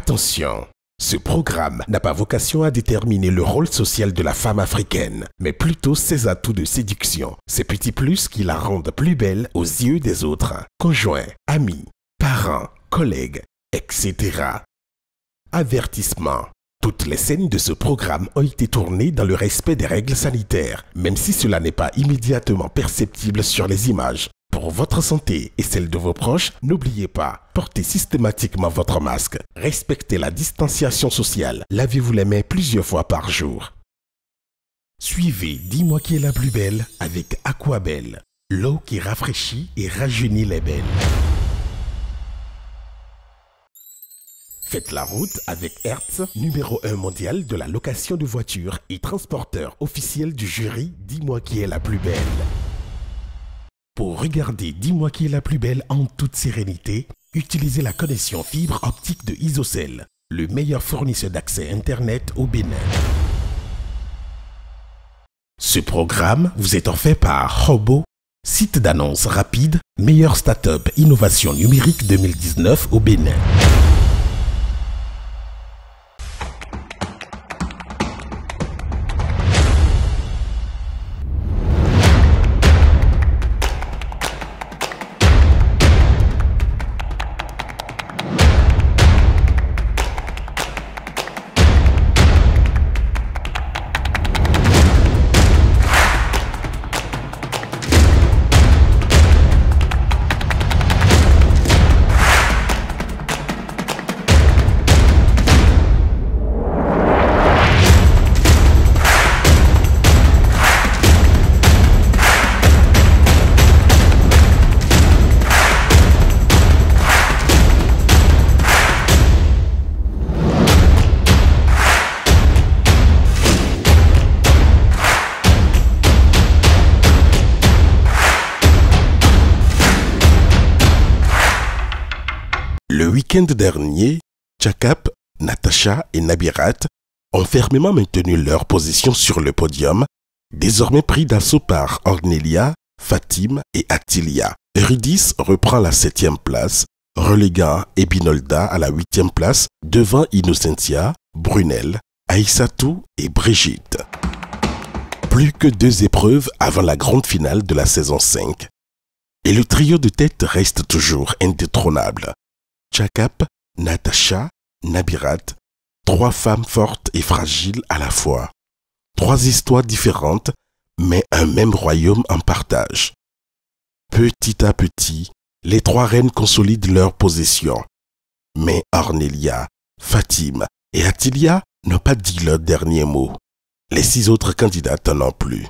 Attention, ce programme n'a pas vocation à déterminer le rôle social de la femme africaine, mais plutôt ses atouts de séduction, ses petits plus qui la rendent plus belle aux yeux des autres, conjoints, amis, parents, collègues, etc. Avertissement. Toutes les scènes de ce programme ont été tournées dans le respect des règles sanitaires, même si cela n'est pas immédiatement perceptible sur les images. Pour votre santé et celle de vos proches, n'oubliez pas, portez systématiquement votre masque, respectez la distanciation sociale, lavez-vous les mains plusieurs fois par jour. Suivez Dis-moi qui est la plus belle avec Aquabelle, l'eau qui rafraîchit et rajeunit les belles. Faites la route avec Hertz, numéro 1 mondial de la location de voitures et transporteur officiel du jury Dis-moi qui est la plus belle. Pour regarder Dis-moi qui est la plus belle en toute sérénité, utilisez la connexion fibre optique de Isocell, le meilleur fournisseur d'accès Internet au Bénin. Ce programme vous est offert par Hobo, site d'annonce rapide, meilleur start-up innovation numérique 2019 au Bénin. Le week-end dernier, Tchakap, Natacha et Nabirat ont fermement maintenu leur position sur le podium, désormais pris d'assaut par Ornelia, Fatim et Atilia. Eurydice reprend la 7e place, reléguant Ebinolda à la 8e place devant Innocentia, Brunel, Aïssatou et Brigitte. Plus que 2 épreuves avant la grande finale de la saison 5. Et le trio de tête reste toujours indétrônable. Tchakap, Natacha, Nabirat, 3 femmes fortes et fragiles à la fois. 3 histoires différentes, mais un même royaume en partage. Petit à petit, les 3 reines consolident leur position. Mais Ornelia, Fatim et Atilia n'ont pas dit leur dernier mot. Les 6 autres candidates non plus.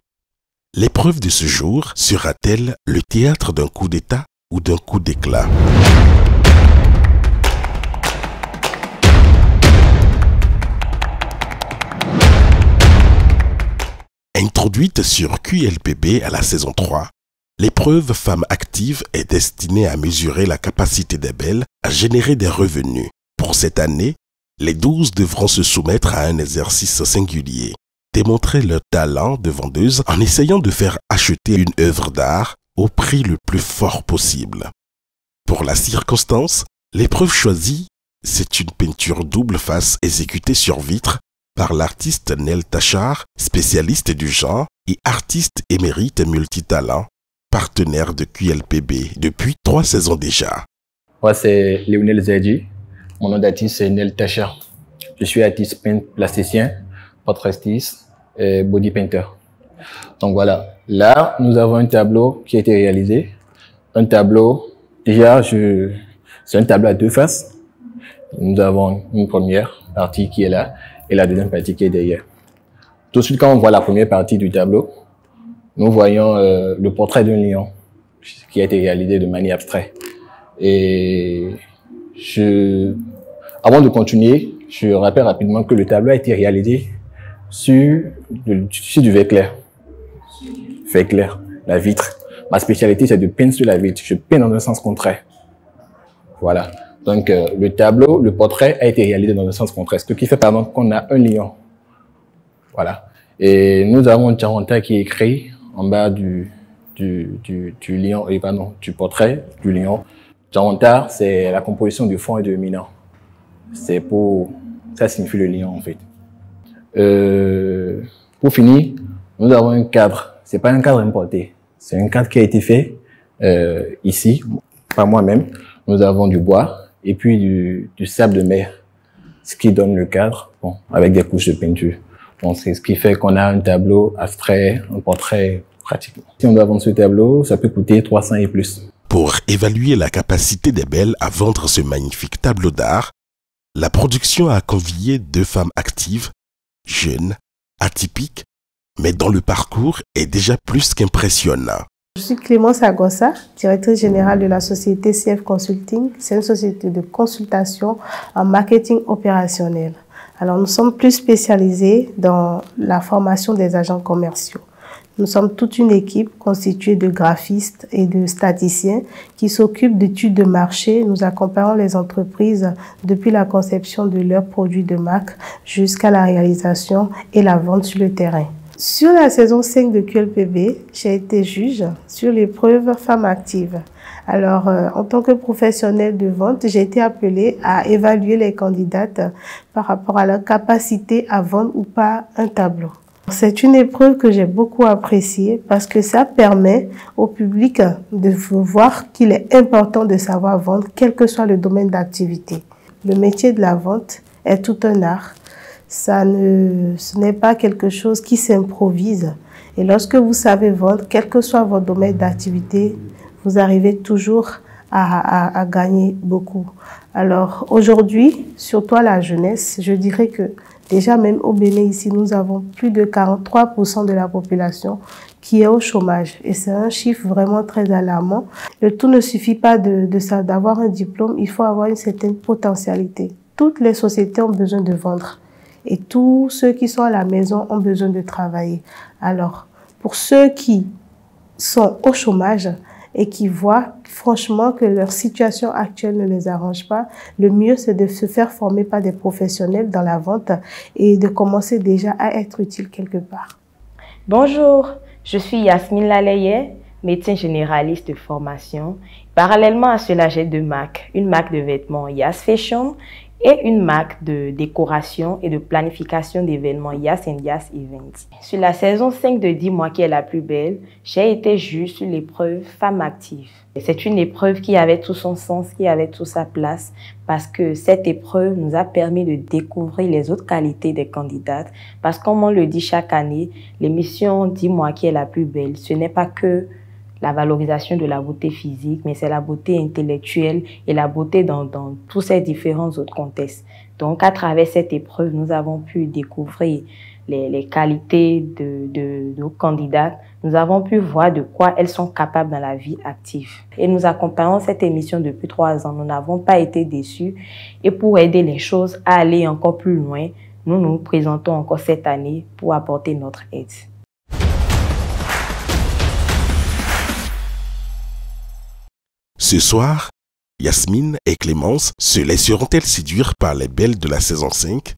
L'épreuve de ce jour sera-t-elle le théâtre d'un coup d'état ou d'un coup d'éclat? Introduite sur QLPB à la saison 3, l'épreuve Femmes actives est destinée à mesurer la capacité des belles à générer des revenus. Pour cette année, les 12 devront se soumettre à un exercice singulier, démontrer leur talent de vendeuse en essayant de faire acheter une œuvre d'art au prix le plus fort possible. Pour la circonstance, l'épreuve choisie, c'est une peinture double face exécutée sur vitre par l'artiste Nel Tachar, spécialiste du genre et artiste émérite multitalent, partenaire de QLPB depuis 3 saisons déjà. Moi, c'est Léonel Zedji. Mon nom d'artiste, c'est Nel Tachar. Je suis artiste plasticien, portraitiste et body painter. Donc voilà, là, nous avons un tableau qui a été réalisé. Un tableau, déjà, c'est un tableau à 2 faces. Nous avons une première partie qui est là et la deuxième partie qui est derrière. Tout de suite, quand on voit la première partie du tableau, nous voyons le portrait d'un lion qui a été réalisé de manière abstraite. Et avant de continuer, je rappelle rapidement que le tableau a été réalisé sur du verre clair. Verre clair, la vitre. Ma spécialité, c'est de peindre sur la vitre. Je peins dans un sens contraire. Voilà. Donc, le tableau, le portrait a été réalisé dans le sens contraire, ce qui fait par exemple qu'on a un lion. Voilà. Et nous avons un Tcharonta qui est écrit en bas du lion, du portrait du lion. Tcharonta, c'est la composition du fond et du dominant. Ça signifie le lion en fait. Pour finir, nous avons un cadre. C'est pas un cadre importé. C'est un cadre qui a été fait ici, par moi-même. Nous avons du bois et puis du sable de mer, ce qui donne le cadre, bon, avec des couches de peinture. Bon, c'est ce qui fait qu'on a un tableau abstrait, un portrait pratiquement. Si on doit vendre ce tableau, ça peut coûter 300 et plus. Pour évaluer la capacité des Belles à vendre ce magnifique tableau d'art, la production a convié 2 femmes actives, jeunes, atypiques, mais dont le parcours est déjà plus qu'impressionnant. Je suis Clémence Agossa, directrice générale de la société CF Consulting. C'est une société de consultation en marketing opérationnel. Alors, nous sommes plus spécialisés dans la formation des agents commerciaux. Nous sommes toute une équipe constituée de graphistes et de statisticiens qui s'occupent d'études de marché. Nous accompagnons les entreprises depuis la conception de leurs produits de marque jusqu'à la réalisation et la vente sur le terrain. Sur la saison 5 de QLPB, j'ai été juge sur l'épreuve Femmes actives. Alors, en tant que professionnelle de vente, j'ai été appelée à évaluer les candidates par rapport à leur capacité à vendre ou pas un tableau. C'est une épreuve que j'ai beaucoup appréciée parce que ça permet au public de voir qu'il est important de savoir vendre, quel que soit le domaine d'activité. Le métier de la vente est tout un art. Ce n'est pas quelque chose qui s'improvise. Et lorsque vous savez vendre, quel que soit votre domaine d'activité, vous arrivez toujours à gagner beaucoup. Alors aujourd'hui, surtout à la jeunesse, je dirais que déjà même au Bénin ici, nous avons plus de 43% de la population qui est au chômage. Et c'est un chiffre vraiment très alarmant. Le tout ne suffit pas d'avoir un diplôme, il faut avoir une certaine potentialité. Toutes les sociétés ont besoin de vendre. Et tous ceux qui sont à la maison ont besoin de travailler. Alors, pour ceux qui sont au chômage et qui voient franchement que leur situation actuelle ne les arrange pas, le mieux c'est de se faire former par des professionnels dans la vente et de commencer déjà à être utile quelque part. Bonjour, je suis Yasmine Laleye, médecin généraliste de formation. Parallèlement à cela, j'ai 2 marques. Une marque de vêtements Yas Fashion et une marque de décoration et de planification d'événements Yas & Yas Events. Sur la saison 5 de 10 mois qui est la plus belle, j'ai été juge sur l'épreuve Femmes actives. C'est une épreuve qui avait tout son sens, qui avait toute sa place, parce que cette épreuve nous a permis de découvrir les autres qualités des candidates. Parce que comme on le dit chaque année, l'émission 10 mois qui est la plus belle, ce n'est pas que la valorisation de la beauté physique, mais c'est la beauté intellectuelle et la beauté dans tous ces différents autres contextes. Donc, à travers cette épreuve, nous avons pu découvrir les qualités de nos candidates. Nous avons pu voir de quoi elles sont capables dans la vie active. Et nous accompagnons cette émission depuis 3 ans. Nous n'avons pas été déçus. Et pour aider les choses à aller encore plus loin, nous nous présentons encore cette année pour apporter notre aide. Ce soir, Yasmine et Clémence se laisseront-elles séduire par les Belles de la saison 5?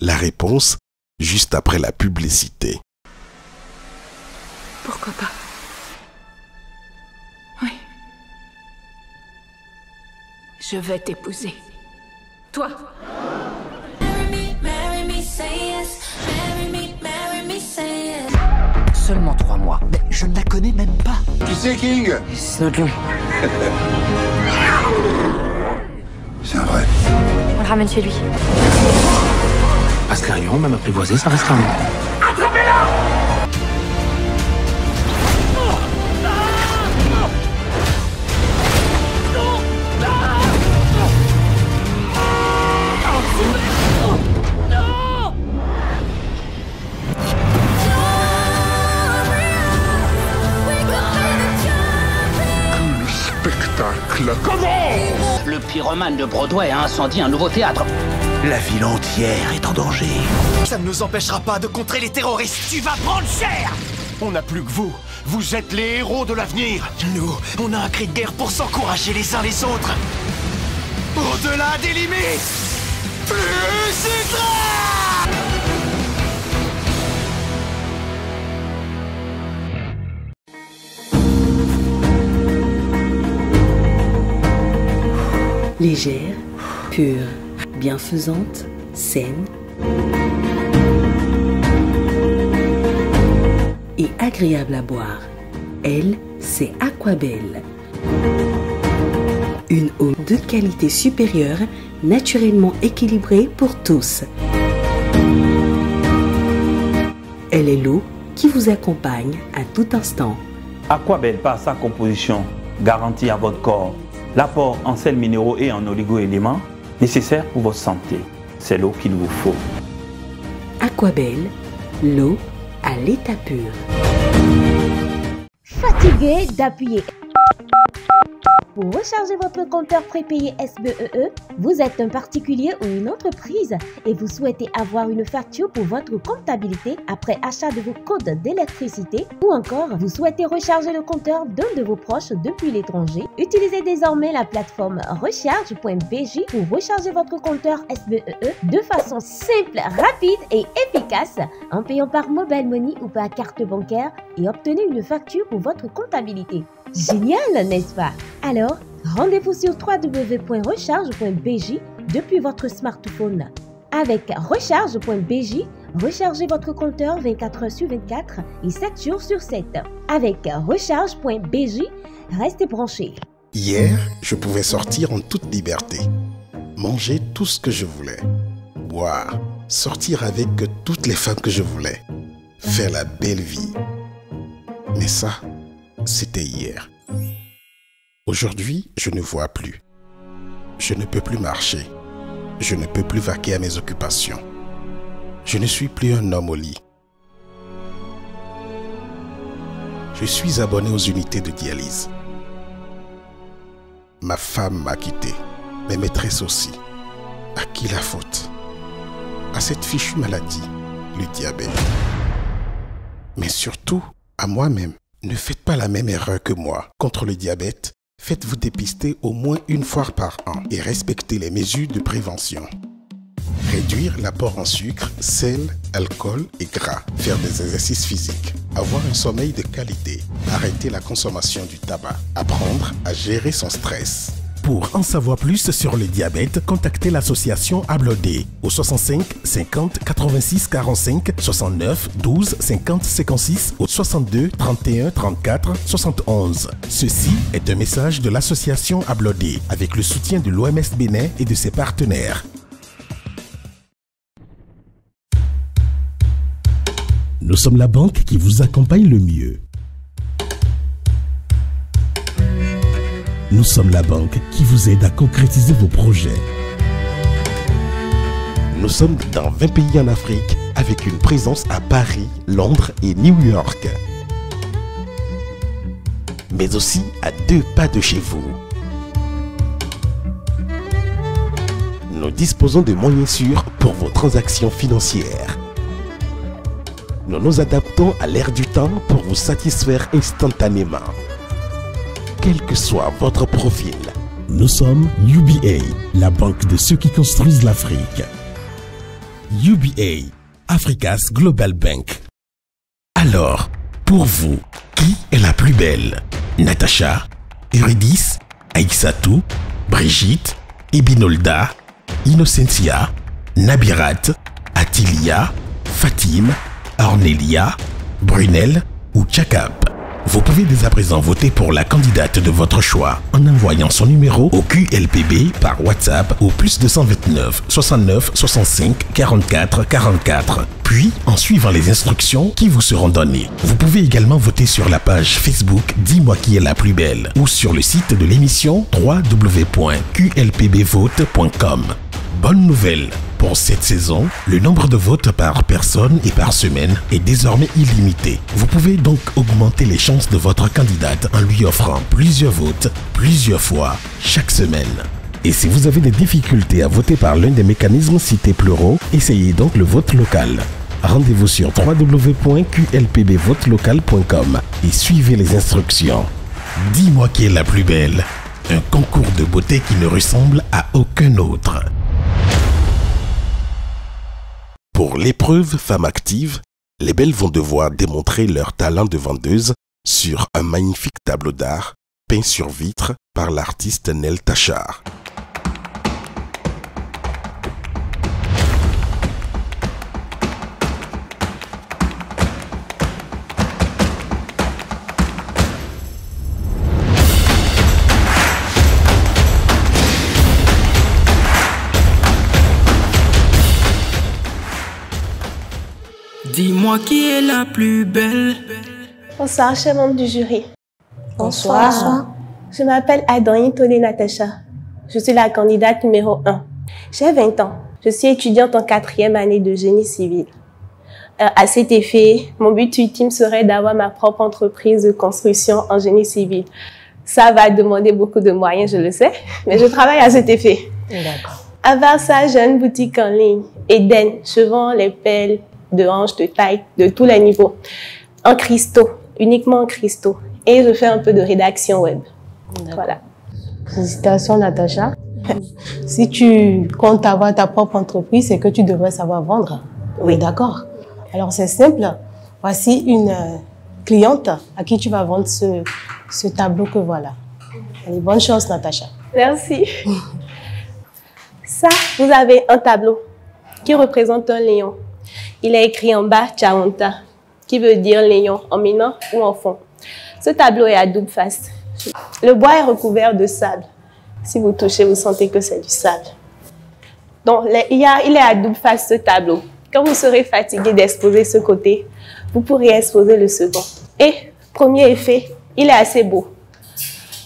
La réponse, juste après la publicité. Pourquoi pas? Oui. Je vais t'épouser. Toi. Seulement 3 mois. Mais je ne la connais même pas. Qui c'est, King? C'est notre lion. C'est un vrai. On le ramène chez lui. Parce qu'un lion, même apprivoisé, ça reste un lion. Le pyromane de Broadway a incendié un nouveau théâtre. La ville entière est en danger. Ça ne nous empêchera pas de contrer les terroristes. Tu vas prendre cher! On n'a plus que vous. Vous êtes les héros de l'avenir. Nous, on a un cri de guerre pour s'encourager les uns les autres. Au-delà des limites, plus ultra! Légère, pure, bienfaisante, saine et agréable à boire. Elle, c'est Aquabelle. Une eau de qualité supérieure, naturellement équilibrée pour tous. Elle est l'eau qui vous accompagne à tout instant. Aquabelle, par sa composition, garantit à votre corps l'apport en sels minéraux et en oligo-éléments nécessaires pour votre santé. C'est l'eau qu'il vous faut. Aquabelle, l'eau à l'état pur. Fatigué d'appuyer pour recharger votre compteur prépayé SBEE, vous êtes un particulier ou une entreprise et vous souhaitez avoir une facture pour votre comptabilité après achat de vos codes d'électricité ou encore vous souhaitez recharger le compteur d'un de vos proches depuis l'étranger, utilisez désormais la plateforme recharge.bj pour recharger votre compteur SBEE de façon simple, rapide et efficace en payant par mobile money ou par carte bancaire et obtenez une facture pour votre comptabilité. Génial, n'est-ce pas? Alors, rendez-vous sur www.recharge.bj depuis votre smartphone. Avec recharge.bj, rechargez votre compteur 24 heures sur 24 et 7 jours sur 7. Avec recharge.bj, restez branchés. Hier, je pouvais sortir en toute liberté, manger tout ce que je voulais, boire, sortir avec toutes les femmes que je voulais, faire la belle vie. Mais ça, c'était hier. Aujourd'hui, je ne vois plus. Je ne peux plus marcher. Je ne peux plus vaquer à mes occupations. Je ne suis plus un homme au lit. Je suis abonné aux unités de dialyse. Ma femme m'a quitté, mes maîtresses aussi. À qui la faute? À cette fichue maladie, le diabète. Mais surtout, à moi-même. Ne faites pas la même erreur que moi. Contre le diabète, faites-vous dépister au moins une fois par an et respectez les mesures de prévention. Réduire l'apport en sucre, sel, alcool et gras. Faire des exercices physiques. Avoir un sommeil de qualité. Arrêter la consommation du tabac. Apprendre à gérer son stress. Pour en savoir plus sur le diabète, contactez l'association Ablodé au 65 50 86 45 69 12 50 56 au 62 31 34 71. Ceci est un message de l'association Ablodé avec le soutien de l'OMS Bénin et de ses partenaires. Nous sommes la banque qui vous accompagne le mieux. Nous sommes la banque qui vous aide à concrétiser vos projets. Nous sommes dans 20 pays en Afrique avec une présence à Paris, Londres et New York. Mais aussi à 2 pas de chez vous. Nous disposons de moyens sûrs pour vos transactions financières. Nous nous adaptons à l'ère du temps pour vous satisfaire instantanément. Quel que soit votre profil. Nous sommes UBA, la banque de ceux qui construisent l'Afrique. UBA, Africa's Global Bank. Alors, pour vous, qui est la plus belle? Natacha, Eurydice, Aïssatou, Brigitte, Ebinolda, Innocentia, Nabirat, Atilia, Fatim, Ornelia, Brunel ou Tchakap? Vous pouvez dès à présent voter pour la candidate de votre choix en envoyant son numéro au QLPB par WhatsApp au +229 69 65 44 44. Puis, en suivant les instructions qui vous seront données. Vous pouvez également voter sur la page Facebook Dis-moi qui est la plus belle ou sur le site de l'émission www.qlpbvote.com. Bonne nouvelle! Pour cette saison, le nombre de votes par personne et par semaine est désormais illimité. Vous pouvez donc augmenter les chances de votre candidate en lui offrant plusieurs votes, plusieurs fois, chaque semaine. Et si vous avez des difficultés à voter par l'un des mécanismes cités plus haut, essayez donc le vote local. Rendez-vous sur www.qlpbvotelocal.com et suivez les instructions. Dis-moi qui est la plus belle. Un concours de beauté qui ne ressemble à aucun autre. Pour l'épreuve Femme Active, les belles vont devoir démontrer leur talent de vendeuse sur un magnifique tableau d'art peint sur vitre par l'artiste Nel Tachar. Dis-moi qui est la plus belle. Bonsoir, chers membres du jury. Bonsoir. Je m'appelle Adrien Tolé Natacha. Je suis la candidate numéro 1. J'ai 20 ans. Je suis étudiante en 4e année de génie civil. À cet effet, mon but ultime serait d'avoir ma propre entreprise de construction en génie civil. Ça va demander beaucoup de moyens, je le sais, mais je travaille à cet effet. D'accord. À part ça, j'ai une boutique en ligne, Eden. Je vends les pelles de hanches, de taille, de tous les niveaux. En cristaux, uniquement en cristaux. Et je fais un peu de rédaction web. Voilà. Félicitations, Natacha. Si tu comptes avoir ta propre entreprise, c'est que tu devrais savoir vendre. Oui, d'accord. Alors, c'est simple. Voici une cliente à qui tu vas vendre ce tableau que voilà. Allez, bonne chance, Natacha. Merci. Ça, vous avez un tableau qui représente un lion. Il est écrit en bas Chaonta, qui veut dire lion en minant ou en fond. Ce tableau est à double face. Le bois est recouvert de sable. Si vous touchez, vous sentez que c'est du sable. Donc, il est à double face ce tableau. Quand vous serez fatigué d'exposer ce côté, vous pourrez exposer le second. Et, premier effet, il est assez beau.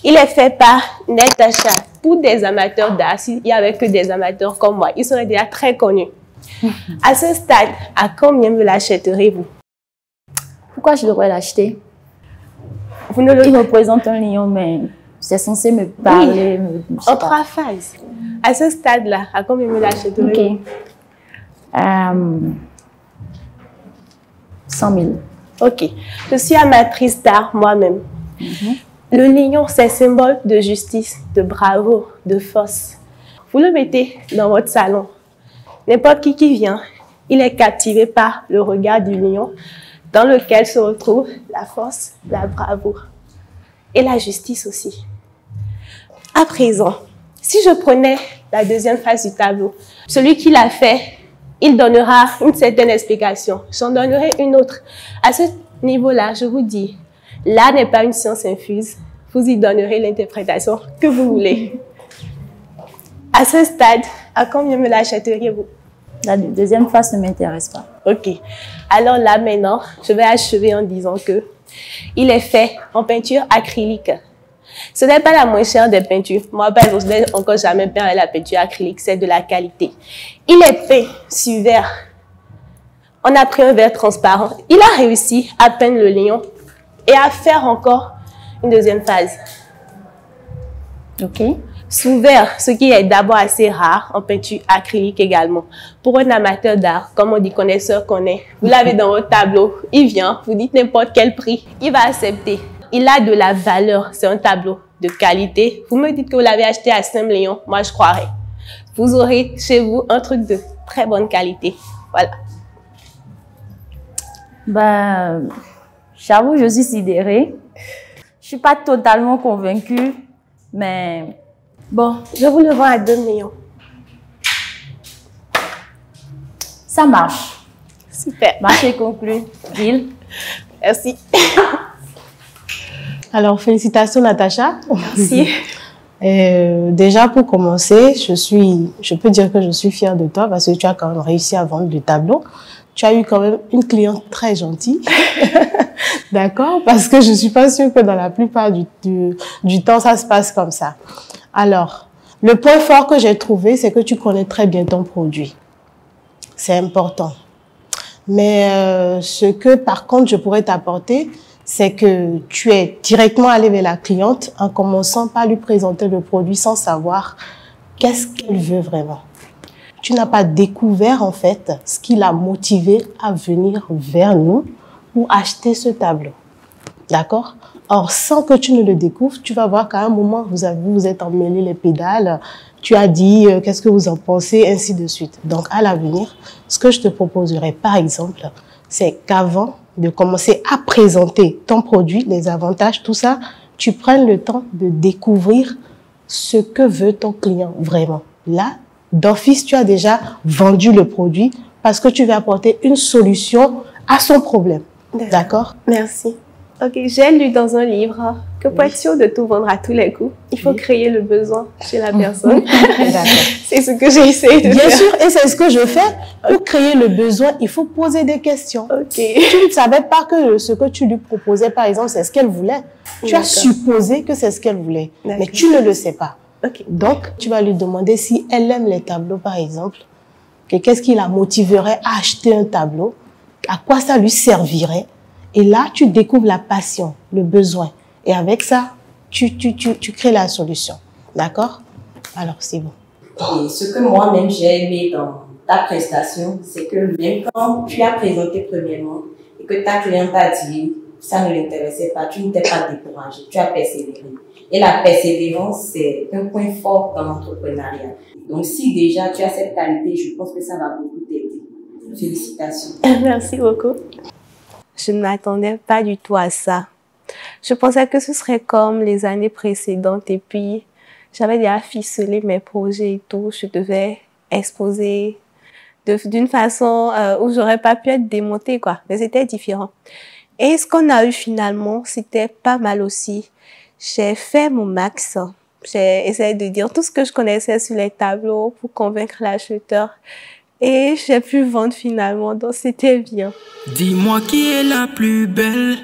Il est fait par Natacha. Pour des amateurs d'art, s'il n'y avait que des amateurs comme moi, il serait déjà très connu. À ce stade, à combien me l'achèterez-vous? Pourquoi je devrais l'acheter? Il représente un lion, mais c'est censé me parler. Oui, en 3 phases. À ce stade-là, à combien me l'achèterez-vous? 100 000. Ok. Je suis amatrice d'art moi-même. Le lion, c'est symbole de justice, de bravoure, de force. Vous le mettez dans votre salon. N'importe qui vient, il est captivé par le regard du lion dans lequel se retrouve la force, la bravoure et la justice aussi. À présent, si je prenais la deuxième face du tableau, celui qui l'a fait, il donnera une certaine explication. J'en donnerai une autre. À ce niveau-là, je vous dis, l'art n'est pas une science infuse. Vous y donnerez l'interprétation que vous voulez. À ce stade, à combien me l'achèteriez-vous? La deuxième face ne m'intéresse pas. Ok. Alors là, maintenant, je vais achever en disant que il est fait en peinture acrylique. Ce n'est pas la moins chère des peintures. Moi, par exemple, je n'ai encore jamais peint avec la peinture acrylique. C'est de la qualité. Il est peint sur verre. On a pris un verre transparent. Il a réussi à peindre le lion et à faire encore une deuxième phase. Ok. Sous verre, ce qui est d'abord assez rare, en peinture acrylique également. Pour un amateur d'art, comme on dit connaisseur connaît, vous l'avez dans votre tableau, il vient, vous dites n'importe quel prix, il va accepter. Il a de la valeur, c'est un tableau de qualité. Vous me dites que vous l'avez acheté à 5 millions, moi je croirais. Vous aurez chez vous un truc de très bonne qualité. Voilà. Ben, j'avoue, je suis sidérée. Je suis pas totalement convaincue, mais bon, je vous le vends à 2 millions. Ça marche. Super. Marché conclu. Deal. Merci. Alors, félicitations, Natacha. Merci. Déjà, pour commencer, je peux dire que je suis fière de toi parce que tu as quand même réussi à vendre le tableau. Tu as eu quand même une cliente très gentille. D'accord? Parce que je ne suis pas sûre que dans la plupart du temps, ça se passe comme ça. Alors, le point fort que j'ai trouvé, c'est que tu connais très bien ton produit. C'est important. Mais ce que, par contre, je pourrais t'apporter, c'est que tu es directement allé vers la cliente en commençant par lui présenter le produit sans savoir qu'est-ce qu'elle veut vraiment. Tu n'as pas découvert, en fait, ce qui l'a motivé à venir vers nous pour acheter ce tableau. D'accord? Or, sans que tu ne le découvres, tu vas voir qu'à un moment, vous êtes emmêlé les pédales, tu as dit qu'est-ce que vous en pensez, ainsi de suite. Donc, à l'avenir, ce que je te proposerais, par exemple, c'est qu'avant de commencer à présenter ton produit, les avantages, tout ça, tu prennes le temps de découvrir ce que veut ton client vraiment. Là, d'office, tu as déjà vendu le produit parce que tu vas apporter une solution à son problème. D'accord? Merci. Ok, j'ai lu dans un livre que pour être sûr de tout vendre à tous les coups, il faut créer le besoin chez la personne. C'est ce que j'ai essayé de faire. Bien sûr, et c'est ce que je fais. Pour créer le besoin, il faut poser des questions. Tu ne savais pas que ce que tu lui proposais, par exemple, c'est ce qu'elle voulait. Tu as supposé que c'est ce qu'elle voulait, mais tu ne le sais pas. Donc, tu vas lui demander si elle aime les tableaux, par exemple. Qu'est-ce qui la motiverait à acheter un tableau? À quoi ça lui servirait? Et là, tu découvres la passion, le besoin. Et avec ça, tu crées la solution. D'accord? Alors, c'est bon. Et ce que moi-même j'ai aimé dans ta prestation, c'est que même quand tu as présenté premièrement et que ta cliente a dit ça ne l'intéressait pas, tu ne t'es pas découragé, tu as persévéré. Et la persévérance, c'est un point fort dans l'entrepreneuriat. Donc, si déjà tu as cette qualité, je pense que ça va beaucoup t'aider. Félicitations. Merci beaucoup. Je ne m'attendais pas du tout à ça. Je pensais que ce serait comme les années précédentes et puis j'avais déjà ficelé mes projets et tout. Je devais exposer d'une façon où j'aurais pas pu être démontée, quoi. Mais c'était différent. Et ce qu'on a eu finalement, c'était pas mal aussi. J'ai fait mon max. J'ai essayé de dire tout ce que je connaissais sur les tableaux pour convaincre l'acheteur. Et j'ai pu vendre finalement, donc c'était bien. Dis-moi qui est la plus belle.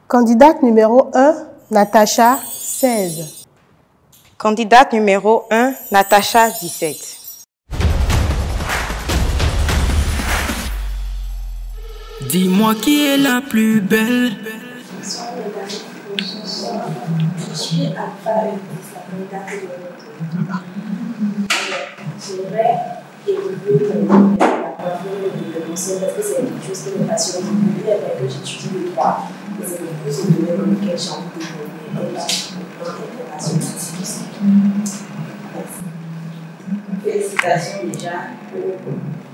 Candidate numéro 1, Natacha, 16. Candidate numéro 1, Natacha, 17. Dis-moi qui est la plus belle. Je suis Alpha la candidate j'aimerais évoluer la parole de l'ancien parce que c'est quelque chose qui me passionne beaucoup et que j'étudie le droit. Et c'est quelque chose de domaine dans lequel j'ai envie d'évoluer et là, dans l'international. Félicitations déjà pour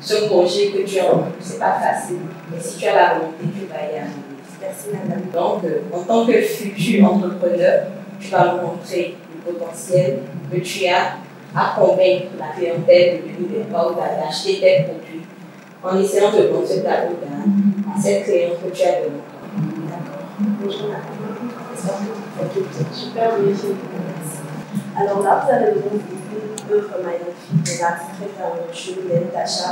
ce projet que tu as en plus. C'est pas facile, mais si tu as la volonté, tu vas y arriver. Merci madame. Donc, en tant que futur entrepreneur, tu vas nous montrer le potentiel que tu as à convaincre la clientèle de venir vers toi ou d'acheter tes produits en essayant de vendre ce tableau à cette cliente que tu as demandé. D'accord. Bonjour madame. Super bien. Alors là, vous avez donc une œuvre magnifique de l'artiste très talentueux, Natacha.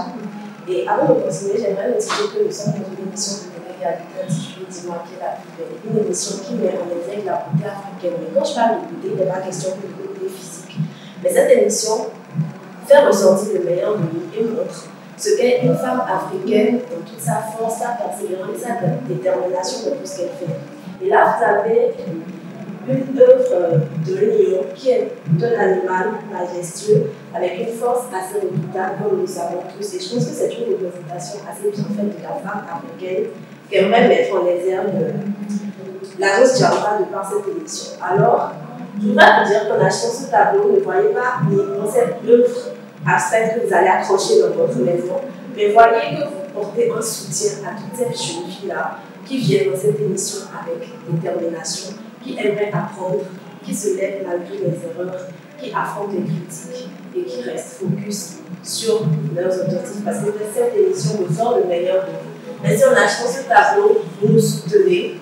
Et avant de continuer, j'aimerais notifier que nous sommes dans une émission de télé-réalité intitulée Dis-moi qui est la plus belle. Une émission qui met en exergue la beauté africaine. Mais quand je parle de beauté, il n'est pas question de beauté physique. Mais cette émission fait ressortir le meilleur de nous et montre ce qu'est une femme africaine dans toute sa force, sa persévérance et sa détermination dans tout ce qu'elle fait. Et là, vous avez une œuvre de lion qui est un animal majestueux avec une force assez redoutable comme nous le savons tous. Et je pense que c'est une représentation assez bien faite de la femme africaine qu'aimerait mettre en exergue l'agence Djamba de par cette émission. Alors, je voudrais vous dire qu'en achetant ce tableau, ne voyez pas uniquement cette œuvre abstraite que vous allez accrocher dans votre maison, mais voyez que vous portez un soutien à toutes ces jeunes filles-là qui viennent dans cette émission avec détermination, qui aimeraient apprendre, qui se lèvent malgré les erreurs, qui affrontent les critiques et qui restent focus sur leurs objectifs. Parce que cette émission nous sort le meilleur de vous. Mais si en achetant ce tableau, vous nous soutenez,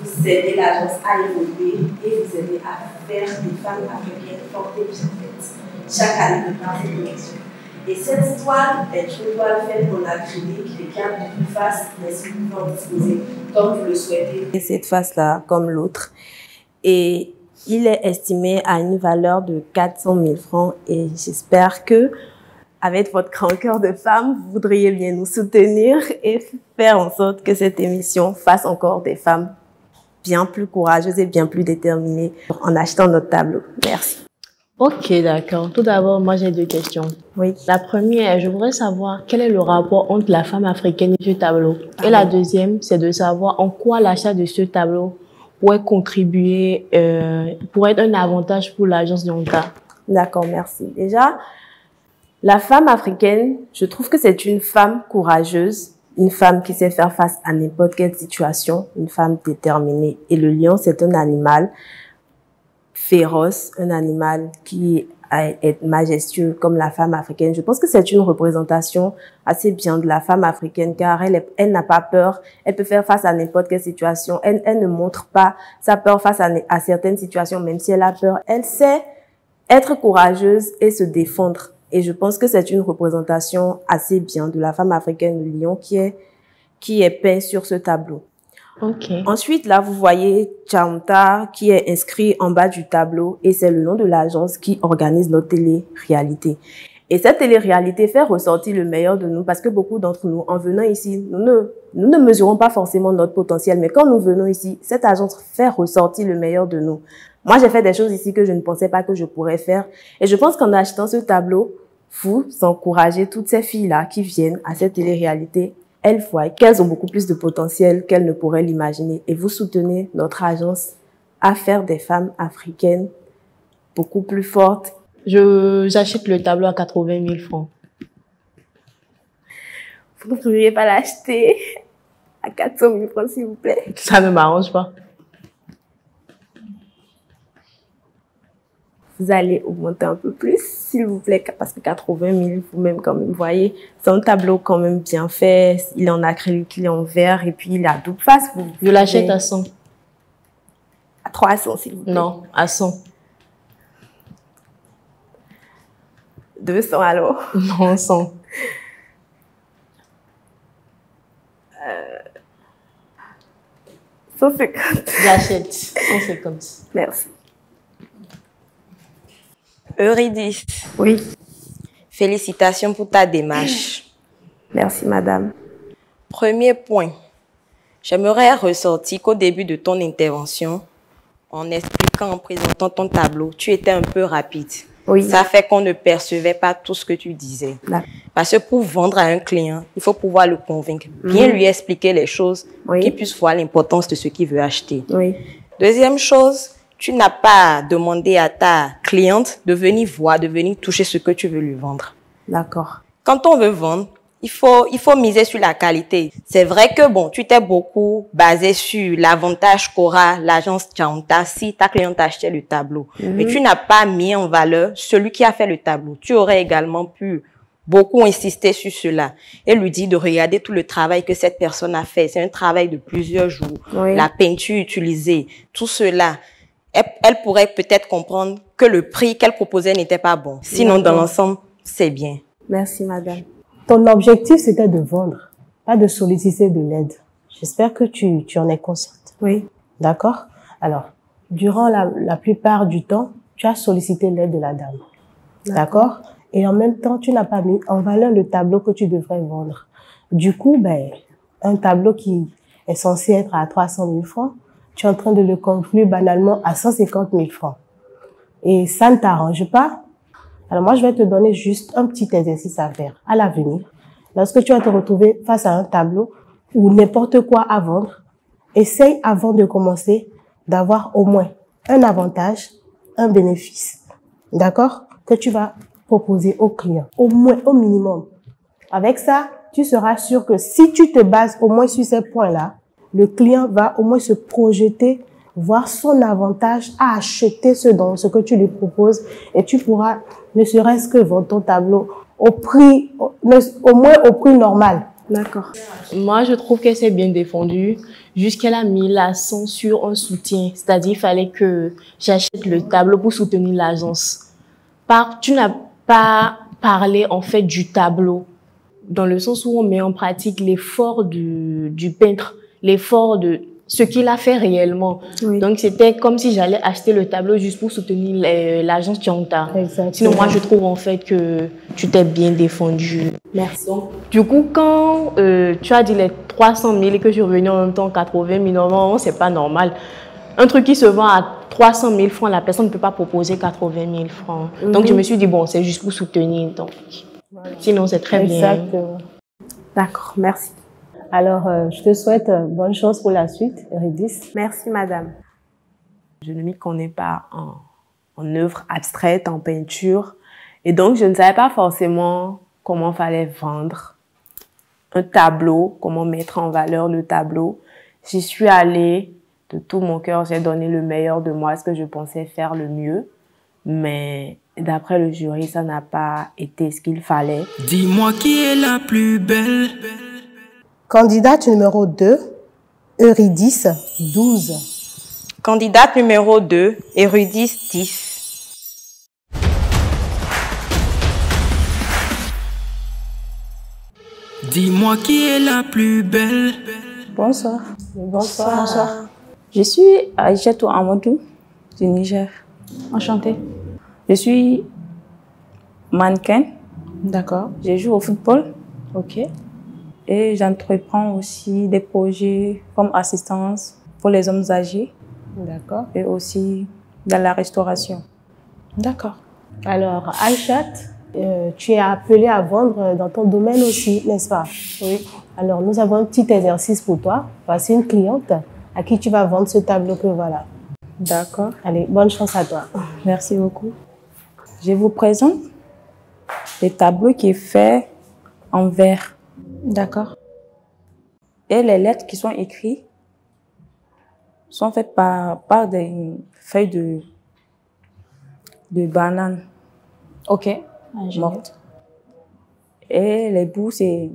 vous aidez l'agence à évoluer et vous aidez à faire des femmes africaines fortes et bien faites chaque année de par cette émission. Et cette toile est une toile faite en acrylique, les cadres de face, mais si vous pouvez en disposer comme vous le souhaitez. Et cette face-là, comme l'autre. Et il est estimé à une valeur de 400 000 francs. Et j'espère que, avec votre grand cœur de femme, vous voudriez bien nous soutenir et faire en sorte que cette émission fasse encore des femmes bien plus courageuses et bien plus déterminées en achetant notre tableau. Merci. Ok, d'accord. Tout d'abord, moi j'ai deux questions. Oui. La première, je voudrais savoir quel est le rapport entre la femme africaine et ce tableau. Et la deuxième, c'est de savoir en quoi l'achat de ce tableau pourrait contribuer, pourrait être un avantage pour l'agence Djamba. D'accord, merci. Déjà, la femme africaine, je trouve que c'est une femme courageuse, une femme qui sait faire face à n'importe quelle situation, une femme déterminée. Et le lion, c'est un animal féroce, un animal qui est majestueux comme la femme africaine. Je pense que c'est une représentation assez bien de la femme africaine car elle n'a pas peur, elle peut faire face à n'importe quelle situation, elle ne montre pas sa peur face à certaines situations même si elle a peur. Elle sait être courageuse et se défendre. Et je pense que c'est une représentation assez bien de la femme africaine, le lion qui est peint sur ce tableau. Okay. Ensuite, là, vous voyez Tchaounta qui est inscrit en bas du tableau et c'est le nom de l'agence qui organise notre télé-réalité. Et cette télé-réalité fait ressortir le meilleur de nous parce que beaucoup d'entre nous, en venant ici, nous ne mesurons pas forcément notre potentiel, mais quand nous venons ici, cette agence fait ressortir le meilleur de nous. Moi, j'ai fait des choses ici que je ne pensais pas que je pourrais faire. Et je pense qu'en achetant ce tableau, vous encouragez toutes ces filles-là qui viennent à cette télé-réalité. Elles voient qu'elles ont beaucoup plus de potentiel qu'elles ne pourraient l'imaginer. Et vous soutenez notre agence à faire des femmes africaines beaucoup plus fortes. J'achète le tableau à 80 000 francs. Vous ne pourriez pas l'acheter à 400 000 francs, s'il vous plaît? Ça ne m'arrange pas. Vous allez augmenter un peu plus, s'il vous plaît, parce que 80 000, vous-même, quand même, vous voyez, c'est un tableau quand même bien fait. Il est en acrylique, il est en verre, et puis il a double face. Je l'achète à 100. À 300, s'il vous plaît. Non, à 100. 200 alors? Non, 100. 150. J'achète 150. Merci. Eurydice. Oui. Félicitations pour ta démarche. Merci, madame. Premier point. J'aimerais ressortir qu'au début de ton intervention, en expliquant, en présentant ton tableau, tu étais un peu rapide. Oui. Ça fait qu'on ne percevait pas tout ce que tu disais. Parce que pour vendre à un client, il faut pouvoir le convaincre, bien lui expliquer les choses, qu'il puisse voir l'importance de ce qu'il veut acheter. Oui. Deuxième chose, tu n'as pas demandé à ta cliente de venir voir, de venir toucher ce que tu veux lui vendre. D'accord. Quand on veut vendre, il faut miser sur la qualité. C'est vrai que bon, tu t'es beaucoup basé sur l'avantage qu'aura l'agence Tchaounta si ta cliente achetait le tableau. Mais tu n'as pas mis en valeur celui qui a fait le tableau. Tu aurais également pu beaucoup insister sur cela et lui dire de regarder tout le travail que cette personne a fait. C'est un travail de plusieurs jours. Oui. La peinture utilisée, tout cela. Elle pourrait peut-être comprendre que le prix qu'elle proposait n'était pas bon. Sinon, dans l'ensemble, c'est bien. Merci, madame. Ton objectif, c'était de vendre, pas de solliciter de l'aide. J'espère que tu en es consciente. Oui. D'accord? Alors, durant la plupart du temps, tu as sollicité l'aide de la dame. D'accord? Et en même temps, tu n'as pas mis en valeur le tableau que tu devrais vendre. Du coup, un tableau qui est censé être à 300 000 francs, tu es en train de le conclure banalement à 150 000 francs. Et ça ne t'arrange pas. Alors moi, je vais te donner juste un petit exercice à faire à l'avenir. Lorsque tu vas te retrouver face à un tableau ou n'importe quoi à vendre, essaye avant de commencer d'avoir au moins un avantage, un bénéfice. D'accord? Que tu vas proposer au client. Au moins, au minimum. Avec ça, tu seras sûr que si tu te bases au moins sur ces points-là, le client va au moins se projeter, voir son avantage à acheter ce que tu lui proposes et tu pourras, ne serait-ce que vendre ton tableau au prix, au moins au prix normal. D'accord. Moi, je trouve qu'elle s'est bien défendue. Jusqu'elle a mis l'accent sur un soutien. C'est-à-dire, il fallait que j'achète le tableau pour soutenir l'agence. Tu n'as pas parlé, en fait, du tableau. Dans le sens où on met en pratique l'effort du peintre. L'effort de ce qu'il a fait réellement. Oui. Donc, c'était comme si j'allais acheter le tableau juste pour soutenir l'agence Tchaounta. Sinon, moi, je trouve en fait que tu t'es bien défendu. Merci. Du coup, quand tu as dit les 300 000 et que je suis revenue en même temps 80 000, normalement, c'est pas normal. Un truc qui se vend à 300 000 francs, la personne ne peut pas proposer 80 000 francs. Donc, je me suis dit, bon, c'est juste pour soutenir. Donc, sinon, c'est très bien. Exactement. D'accord, merci. Alors, je te souhaite bonne chance pour la suite, Eurydice. Merci, madame. Je ne m'y connais pas en œuvre abstraite, en peinture. Et donc, je ne savais pas forcément comment fallait vendre un tableau, comment mettre en valeur le tableau. J'y suis allée De tout mon cœur, j'ai donné le meilleur de moi, ce que je pensais faire le mieux. Mais d'après le jury, ça n'a pas été ce qu'il fallait. Dis-moi qui est la plus belle. Candidate numéro 2, Eurydice, 12. Candidate numéro 2, Eurydice, 10. Dis-moi qui est la plus belle. Bonsoir. Bonsoir. Bonsoir. Je suis Aïchatou Amadou du Niger. Enchantée. Je suis mannequin. D'accord. Je joue au football. Ok. Et j'entreprends aussi des projets comme assistance pour les hommes âgés. D'accord. Et aussi dans la restauration. D'accord. Alors, Aïchat, tu es appelée à vendre dans ton domaine aussi, n'est-ce pas? Oui. Alors, nous avons un petit exercice pour toi. Voici une cliente à qui tu vas vendre ce tableau que voilà. D'accord. Allez, bonne chance à toi. Merci beaucoup. Je vous présente le tableau qui est fait en verre. D'accord. Et les lettres qui sont écrites sont faites par des feuilles de banane. Ok. Mortes. Et les bouts, c'est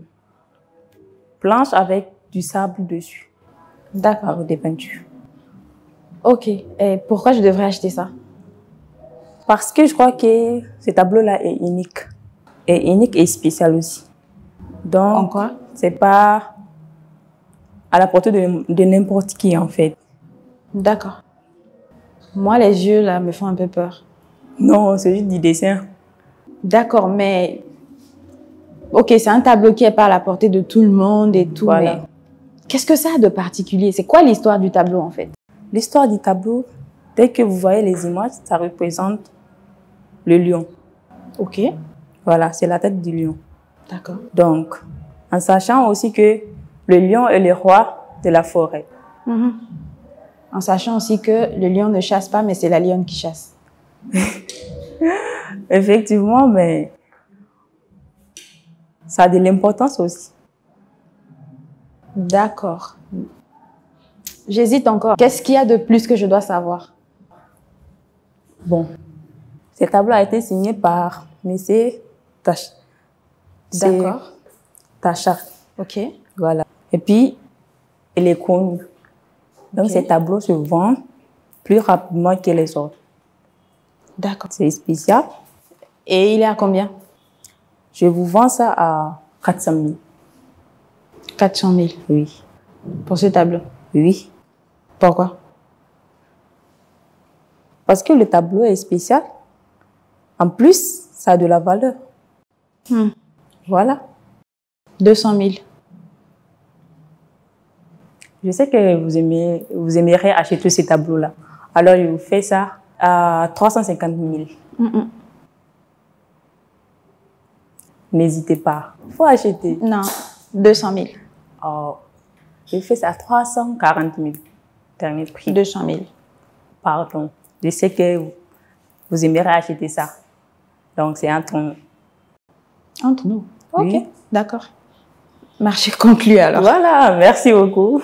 planche avec du sable dessus. D'accord. Avec des peintures. Ok. Et pourquoi je devrais acheter ça? Parce que je crois que ce tableau-là est unique. Et unique et spécial aussi. Donc, en quoi? C'est pas à la portée de n'importe qui, en fait. D'accord. Moi, les yeux, là, me font un peu peur. Non, c'est juste du dessin. D'accord, mais... Ok, c'est un tableau qui est pas à la portée de tout le monde et tout, Voilà. mais... Qu'est-ce que ça a de particulier? C'est quoi l'histoire du tableau, en fait? L'histoire du tableau, dès que vous voyez les images, ça représente le lion. Ok. Voilà, c'est la tête du lion. D'accord. Donc, en sachant aussi que le lion est le roi de la forêt. En sachant aussi que le lion ne chasse pas, mais c'est la lionne qui chasse. Effectivement, mais ça a de l'importance aussi. D'accord. J'hésite encore. Qu'est-ce qu'il y a de plus que je dois savoir? Bon, ce tableau a été signé par M. D'accord. Tacha. Ok. Voilà. Et puis, il est connu. Donc, ces tableaux se vendent plus rapidement que les autres. D'accord. C'est spécial. Et il est à combien? Je vous vends ça à 400 000. 400 000? Oui. Pour ce tableau? Oui. Pourquoi? Parce que le tableau est spécial. En plus, ça a de la valeur. Voilà. 200 000. Je sais que vous aimeriez acheter ces tableaux-là. Alors, je vous fais ça à 350 000. N'hésitez pas. Il faut acheter. Non, 200 000. Oh, je fais ça à 340 000. Dernier prix. 200 000. Pardon. Je sais que vous aimeriez acheter ça. Donc, c'est entre nous. Entre nous? Ok, Oui. d'accord. Marché conclu alors. Voilà, merci beaucoup.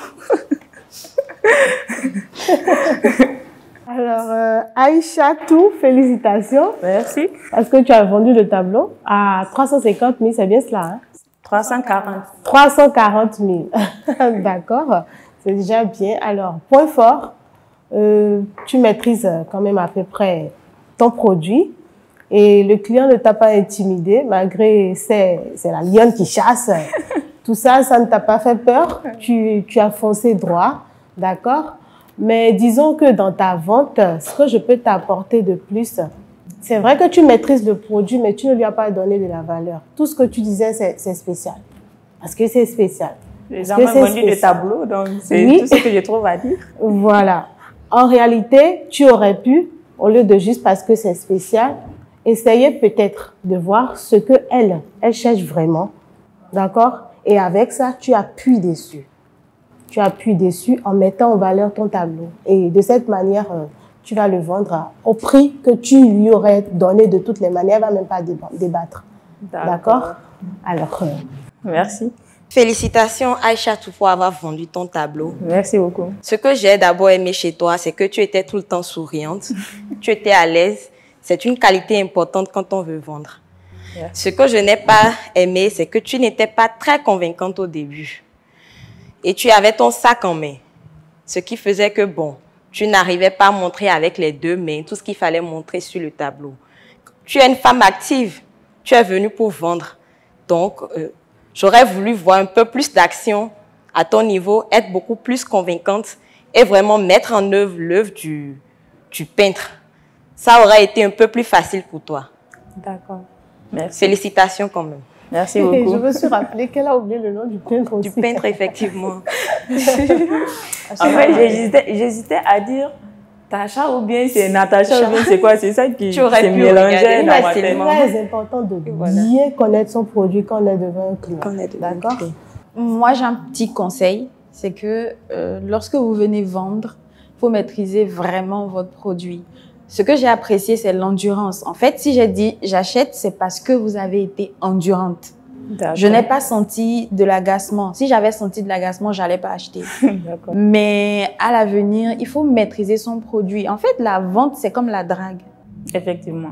Alors, Aïchatou, félicitations. Merci. Parce que tu as vendu le tableau à 350 000, c'est bien cela, hein? 340. 340 000. D'accord, c'est déjà bien. Alors, point fort, tu maîtrises quand même à peu près ton produit et le client ne t'a pas intimidé, malgré c'est la lionne qui chasse. Tout ça, ça ne t'a pas fait peur. Tu as foncé droit, d'accord? Mais disons que dans ta vente, ce que je peux t'apporter de plus, c'est vrai que tu maîtrises le produit, mais tu ne lui as pas donné de la valeur. Tout ce que tu disais, c'est spécial. Parce que c'est spécial. J'ai jamais vendu de tableau, donc c'est tout ce que je trouve à dire. Voilà. En réalité, tu aurais pu, au lieu de juste parce que c'est spécial, essayer peut-être de voir ce que elle cherche vraiment. D'accord? Et avec ça, tu appuies dessus. Tu appuies dessus en mettant en valeur ton tableau. Et de cette manière, tu vas le vendre au prix que tu lui aurais donné de toutes les manières. Elle ne va même pas débattre. D'accord? Alors, merci. Félicitations Aïchatou pour avoir vendu ton tableau. Merci beaucoup. Ce que j'ai d'abord aimé chez toi, c'est que tu étais tout le temps souriante, tu étais à l'aise. C'est une qualité importante quand on veut vendre. Ce que je n'ai pas aimé, c'est que tu n'étais pas très convaincante au début. Et tu avais ton sac en main. Ce qui faisait que, bon, tu n'arrivais pas à montrer avec les deux mains tout ce qu'il fallait montrer sur le tableau. Tu es une femme active. Tu es venue pour vendre. Donc, j'aurais voulu voir un peu plus d'action à ton niveau, être beaucoup plus convaincante et vraiment mettre en œuvre l'œuvre du peintre. Ça aurait été un peu plus facile pour toi. D'accord. Merci. Félicitations quand même. Merci beaucoup. Je me suis rappelé qu'elle a oublié le nom du peintre aussi. Du peintre, effectivement. En fait, j'hésitais à dire Tasha ou bien c'est Natacha ou bien c'est quoi? C'est ça qui se mélangeait dans ma tête. C'est très important de bien connaître son produit quand on est devant un client. D'accord? Moi, j'ai un petit conseil. C'est que lorsque vous venez vendre, il faut maîtriser vraiment votre produit. Ce que j'ai apprécié, c'est l'endurance. En fait, si j'ai dit j'achète, c'est parce que vous avez été endurante. Je n'ai pas senti de l'agacement. Si j'avais senti de l'agacement, j'allais pas acheter. Mais à l'avenir, il faut maîtriser son produit. En fait, la vente, c'est comme la drague. Effectivement.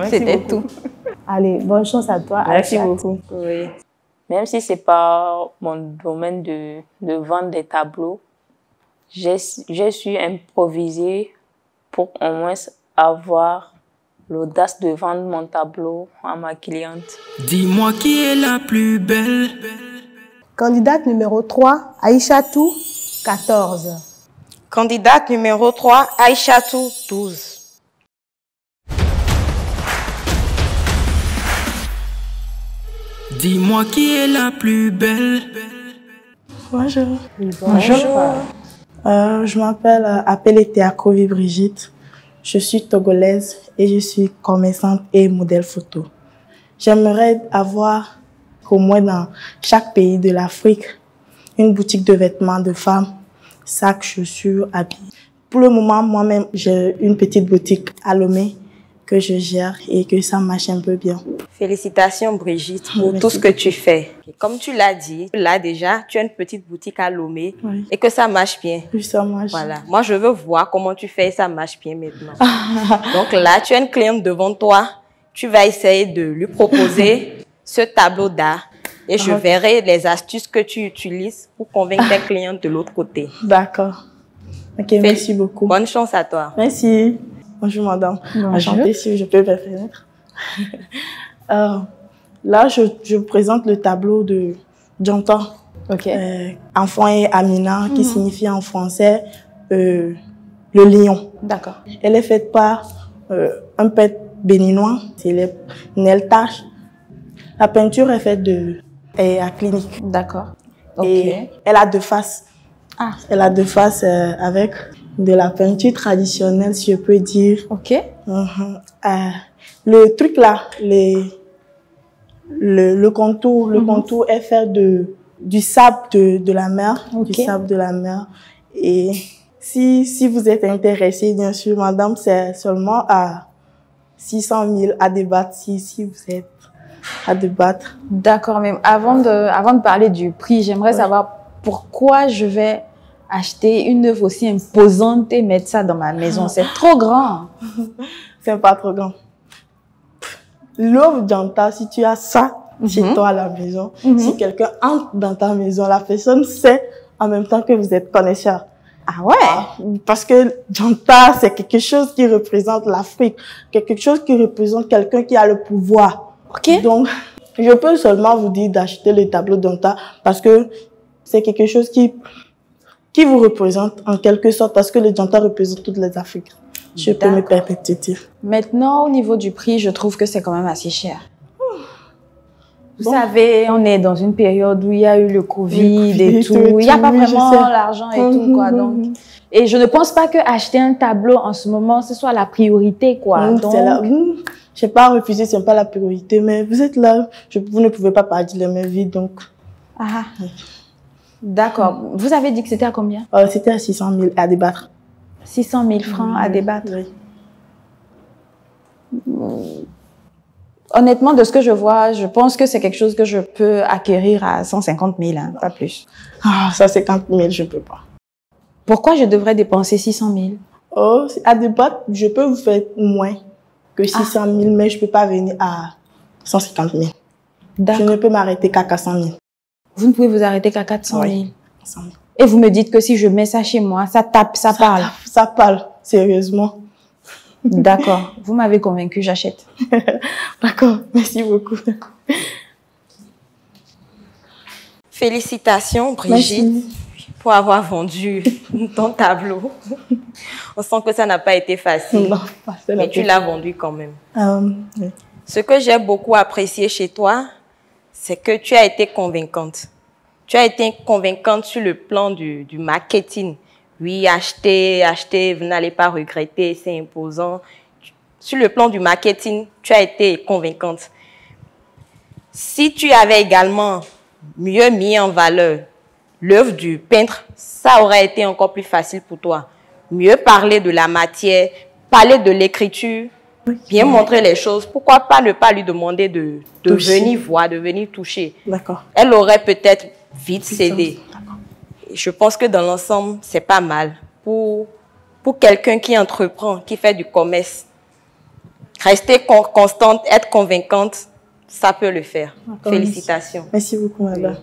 C'était tout. Allez, bonne chance à toi. Merci beaucoup. Oui. Même si c'est pas mon domaine de vendre des tableaux, j'ai su improviser pour au moins avoir l'audace de vendre mon tableau à ma cliente. Dis-moi qui est la plus belle. Candidate numéro 3, Aïchatou, 14. Candidate numéro 3, Aïchatou, 12. Dis-moi qui est la plus belle. Bonjour. Bonjour. Je m'appelle Apeleteakovi Brigitte. Je suis togolaise et je suis commerçante et modèle photo. J'aimerais avoir au moins dans chaque pays de l'Afrique une boutique de vêtements de femmes, sacs, chaussures, habits. Pour le moment, moi-même, j'ai une petite boutique à Lomé que je gère et que ça marche un peu bien. Félicitations Brigitte pour tout ce que tu fais. Comme tu l'as dit, là déjà, tu as une petite boutique à Lomé et que ça marche bien. Oui, ça marche. Voilà. Moi, je veux voir comment tu fais et ça marche bien maintenant. Donc là, tu as une cliente devant toi. Tu vas essayer de lui proposer ce tableau d'art et je verrai les astuces que tu utilises pour convaincre tes clientes de l'autre côté. D'accord. Ok, merci beaucoup. Bonne chance à toi. Merci. Bonjour madame. Enchantée si je peux me permettre. Là, je présente le tableau de Djanta. Enfant et Amina, qui signifie en français le lion. D'accord. Elle est faite par un peintre béninois, c'est Neltache. La peinture est faite acrylique. D'accord. Et elle a deux faces. Elle a deux faces avec de la peinture traditionnelle, si je peux dire. Ok. Le truc là, le contour, contour est fait du sable de la mer, du sable de la mer. Et si vous êtes intéressé, bien sûr, madame, c'est seulement à 600 000 à débattre si vous êtes à débattre. D'accord, mais avant de parler du prix, j'aimerais savoir pourquoi je vais acheter une œuvre aussi imposante et mettre ça dans ma maison. C'est trop grand. C'est pas trop grand. L'œuvre Djanta, si tu as ça chez toi à la maison, si quelqu'un entre dans ta maison, la personne sait en même temps que vous êtes connaisseur. Ah ouais? Parce que Djanta, c'est quelque chose qui représente l'Afrique, quelque chose qui représente quelqu'un qui a le pouvoir. Donc, je peux seulement vous dire d'acheter le tableau Djanta parce que c'est quelque chose qui vous représente en quelque sorte, parce que le Djanta représente toutes les Afriques. Je peux me permettre de dire. Maintenant, au niveau du prix, je trouve que c'est quand même assez cher. Vous savez, on est dans une période où il y a eu le Covid et tout. Il n'y a pas vraiment l'argent et tout, quoi. Donc, et je ne pense pas que acheter un tableau en ce moment, ce soit la priorité, quoi. Donc, je n'ai pas refusé, ce n'est pas la priorité, mais vous êtes là, vous ne pouvez pas partir de ma vie, donc. D'accord. Vous avez dit que c'était à combien? C'était à 600 000 à débattre. 600 000 francs à débattre. Honnêtement, de ce que je vois, je pense que c'est quelque chose que je peux acquérir à 150 000, hein, pas plus. Ah, 150 000, je peux pas. Pourquoi je devrais dépenser 600 000? Oh, à débattre, je peux vous faire moins que 600 000, mais je peux pas venir à 150 000. Je ne peux m'arrêter qu'à 400 000. Vous ne pouvez vous arrêter qu'à 400 000. Oui, 400 000. Et vous me dites que si je mets ça chez moi, ça tape, ça parle. Ça parle, sérieusement. D'accord. Vous m'avez convaincu, j'achète. D'accord, merci beaucoup. Félicitations, Brigitte, pour avoir vendu ton tableau. On sent que ça n'a pas été facile, non, mais tu l'as vendu quand même. Oui. Ce que j'ai beaucoup apprécié chez toi, c'est que tu as été convaincante. Tu as été convaincante sur le plan du marketing. Oui, achetez, vous n'allez pas regretter, c'est imposant. Sur le plan du marketing, tu as été convaincante. Si tu avais également mieux mis en valeur l'œuvre du peintre, ça aurait été encore plus facile pour toi. Mieux parler de la matière, parler de l'écriture, bien montrer les choses. Pourquoi pas ne pas lui demander de venir voir, de venir toucher. D'accord. Elle aurait peut-être vite cédé. Je pense que dans l'ensemble, c'est pas mal. Pour quelqu'un qui entreprend, qui fait du commerce, rester constante, être convaincante, ça peut le faire. Félicitations. Merci beaucoup, madame.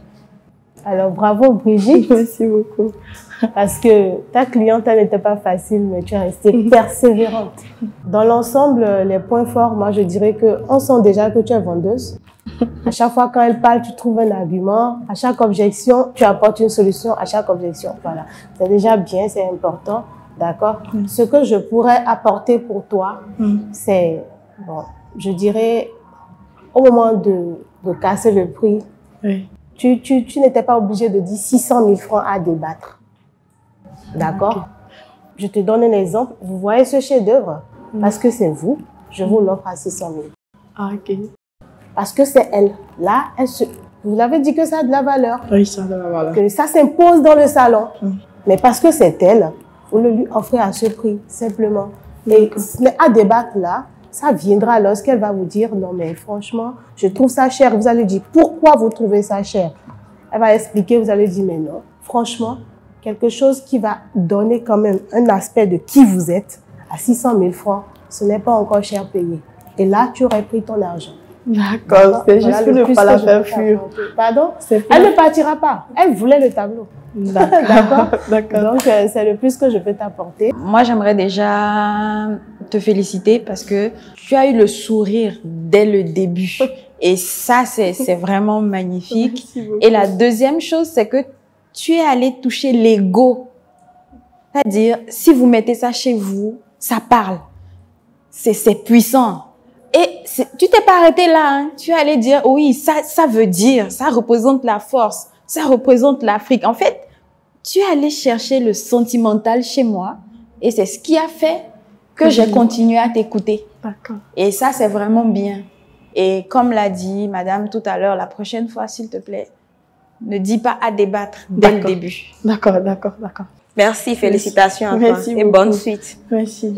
Alors, bravo Brigitte. Merci beaucoup. Parce que ta clientèle n'était pas facile, mais tu es restée persévérante. Dans l'ensemble, les points forts, moi je dirais qu'on sent déjà que tu es vendeuse. À chaque fois quand elle parle, tu trouves un argument. À chaque objection, tu apportes une solution à chaque objection. Voilà. C'est déjà bien, c'est important. D'accord? Ce que je pourrais apporter pour toi, c'est, bon, je dirais, au moment de casser le prix, tu n'étais pas obligé de dire 600 000 francs à débattre. D'accord? Je te donne un exemple. Vous voyez ce chef-d'œuvre? Parce que c'est vous, je vous l'offre à 600 000. Ah, ok. Parce que c'est elle. Là, vous l'avez dit que ça a de la valeur. Oui, ça a de la valeur. Que ça s'impose dans le salon. Mais parce que c'est elle, vous le lui offrez à ce prix, simplement. Et à débattre là, ça viendra lorsqu'elle va vous dire, non mais franchement, je trouve ça cher. Vous allez dire, pourquoi vous trouvez ça cher? Elle va expliquer, vous allez dire, mais non, franchement, quelque chose qui va donner quand même un aspect de qui vous êtes, à 600 000 francs, ce n'est pas encore cher payé. Et là, tu aurais pris ton argent. D'accord, c'est juste pour ne pas la faire fuir. Pardon? Elle ne partira pas. Elle voulait le tableau. D'accord. Donc, c'est le plus que je peux t'apporter. Moi, j'aimerais déjà te féliciter parce que tu as eu le sourire dès le début. Et ça, c'est vraiment magnifique. Et la deuxième chose, c'est que tu es allé toucher l'ego. C'est-à-dire, si vous mettez ça chez vous, ça parle. C'est puissant. Et tu t'es pas arrêté là, hein. Tu es allé dire, oui, ça veut dire, ça représente la force, ça représente l'Afrique. En fait, tu es allé chercher le sentimental chez moi et c'est ce qui a fait que j'ai continué à t'écouter. Et ça, c'est vraiment bien. Et comme l'a dit madame tout à l'heure, la prochaine fois, s'il te plaît, ne dis pas à débattre dès le début. D'accord. Merci, félicitations à toi et bonne suite. Merci.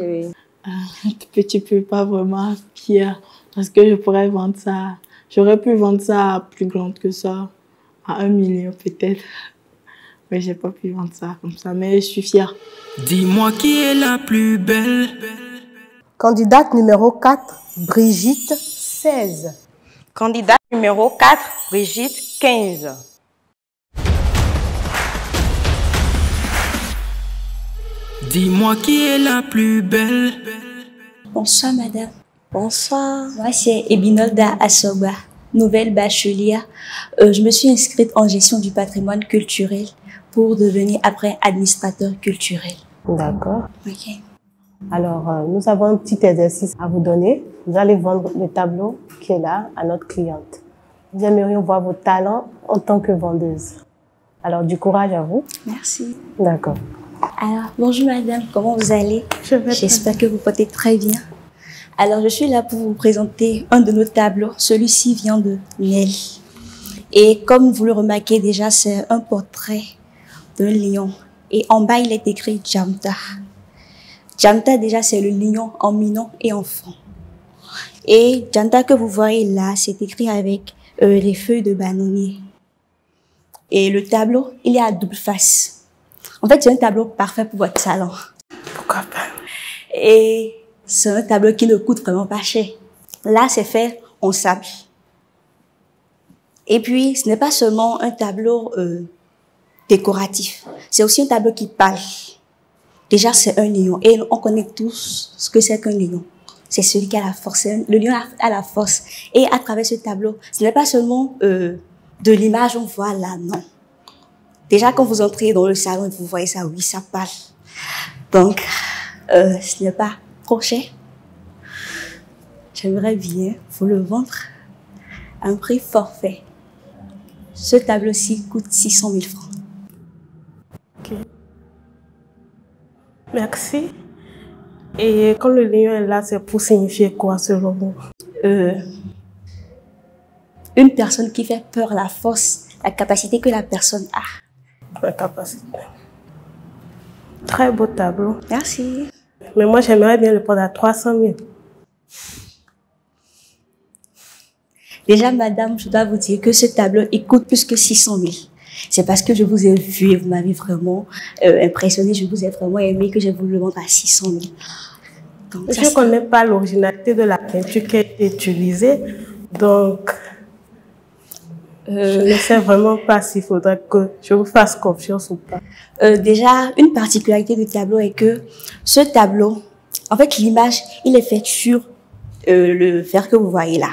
Tu peux pas vraiment fier parce que je pourrais vendre ça. J'aurais pu vendre ça à plus grande que ça, à 1 million peut-être. Mais j'ai pas pu vendre ça comme ça. Mais je suis fière. Dis-moi qui est la plus belle. Candidate numéro 4, Brigitte, 16. Candidate numéro 4, Brigitte, 15. Dis-moi qui est la plus belle. Bonsoir madame. Bonsoir. Moi c'est Ebinolda Asoba, nouvelle bachelière. Je me suis inscrite en gestion du patrimoine culturel pour devenir après administrateur culturel. D'accord. Ok. Alors, nous avons un petit exercice à vous donner. Vous allez vendre le tableau qui est là à notre cliente. Nous aimerions voir vos talents en tant que vendeuse. Alors, du courage à vous. Merci. D'accord. Alors, bonjour madame, comment vous allez? J'espère que vous portez très bien. Alors, je suis là pour vous présenter un de nos tableaux. Celui-ci vient de Nel. Et comme vous le remarquez déjà, c'est un portrait d'un lion. Et en bas, il est écrit Jamta. Jamta, déjà, c'est le lion en mignon et en franc. Et Janta que vous voyez là, c'est écrit avec les feuilles de bananier. Et le tableau, il est à double face. En fait, c'est un tableau parfait pour votre salon. Pourquoi pas? Et c'est un tableau qui ne coûte vraiment pas cher. Là, c'est fait en sable. Et puis, ce n'est pas seulement un tableau décoratif. C'est aussi un tableau qui parle. Déjà, c'est un lion. Et on connaît tous ce que c'est qu'un lion. C'est celui qui a la force. Le lion a la force. Et à travers ce tableau, ce n'est pas seulement de l'image, on voit là, non. Déjà, quand vous entrez dans le salon et vous voyez ça, oui, ça parle. Donc, ce n'est pas trop cher. J'aimerais bien vous le vendre à un prix forfait. Ce tableau-ci coûte 600 000 francs. Ok. Merci. Et quand le lion est là, c'est pour signifier quoi selon vous? Une personne qui fait peur à la force, la capacité que la personne a. La capacité. Très beau tableau. Merci. Mais moi, j'aimerais bien le prendre à 300 000. Déjà, madame, je dois vous dire que ce tableau, il coûte plus que 600 000. C'est parce que je vous ai vu et vous m'avez vraiment impressionné, je vous ai vraiment aimé que je vous le vendre à 600 000. Donc, je ne connais pas l'originalité de la peinture qui a été utilisée, donc je ne sais vraiment pas s'il faudra que je vous fasse confiance ou pas. Déjà, une particularité du tableau est que ce tableau, en fait, l'image, il est fait sur le verre que vous voyez là.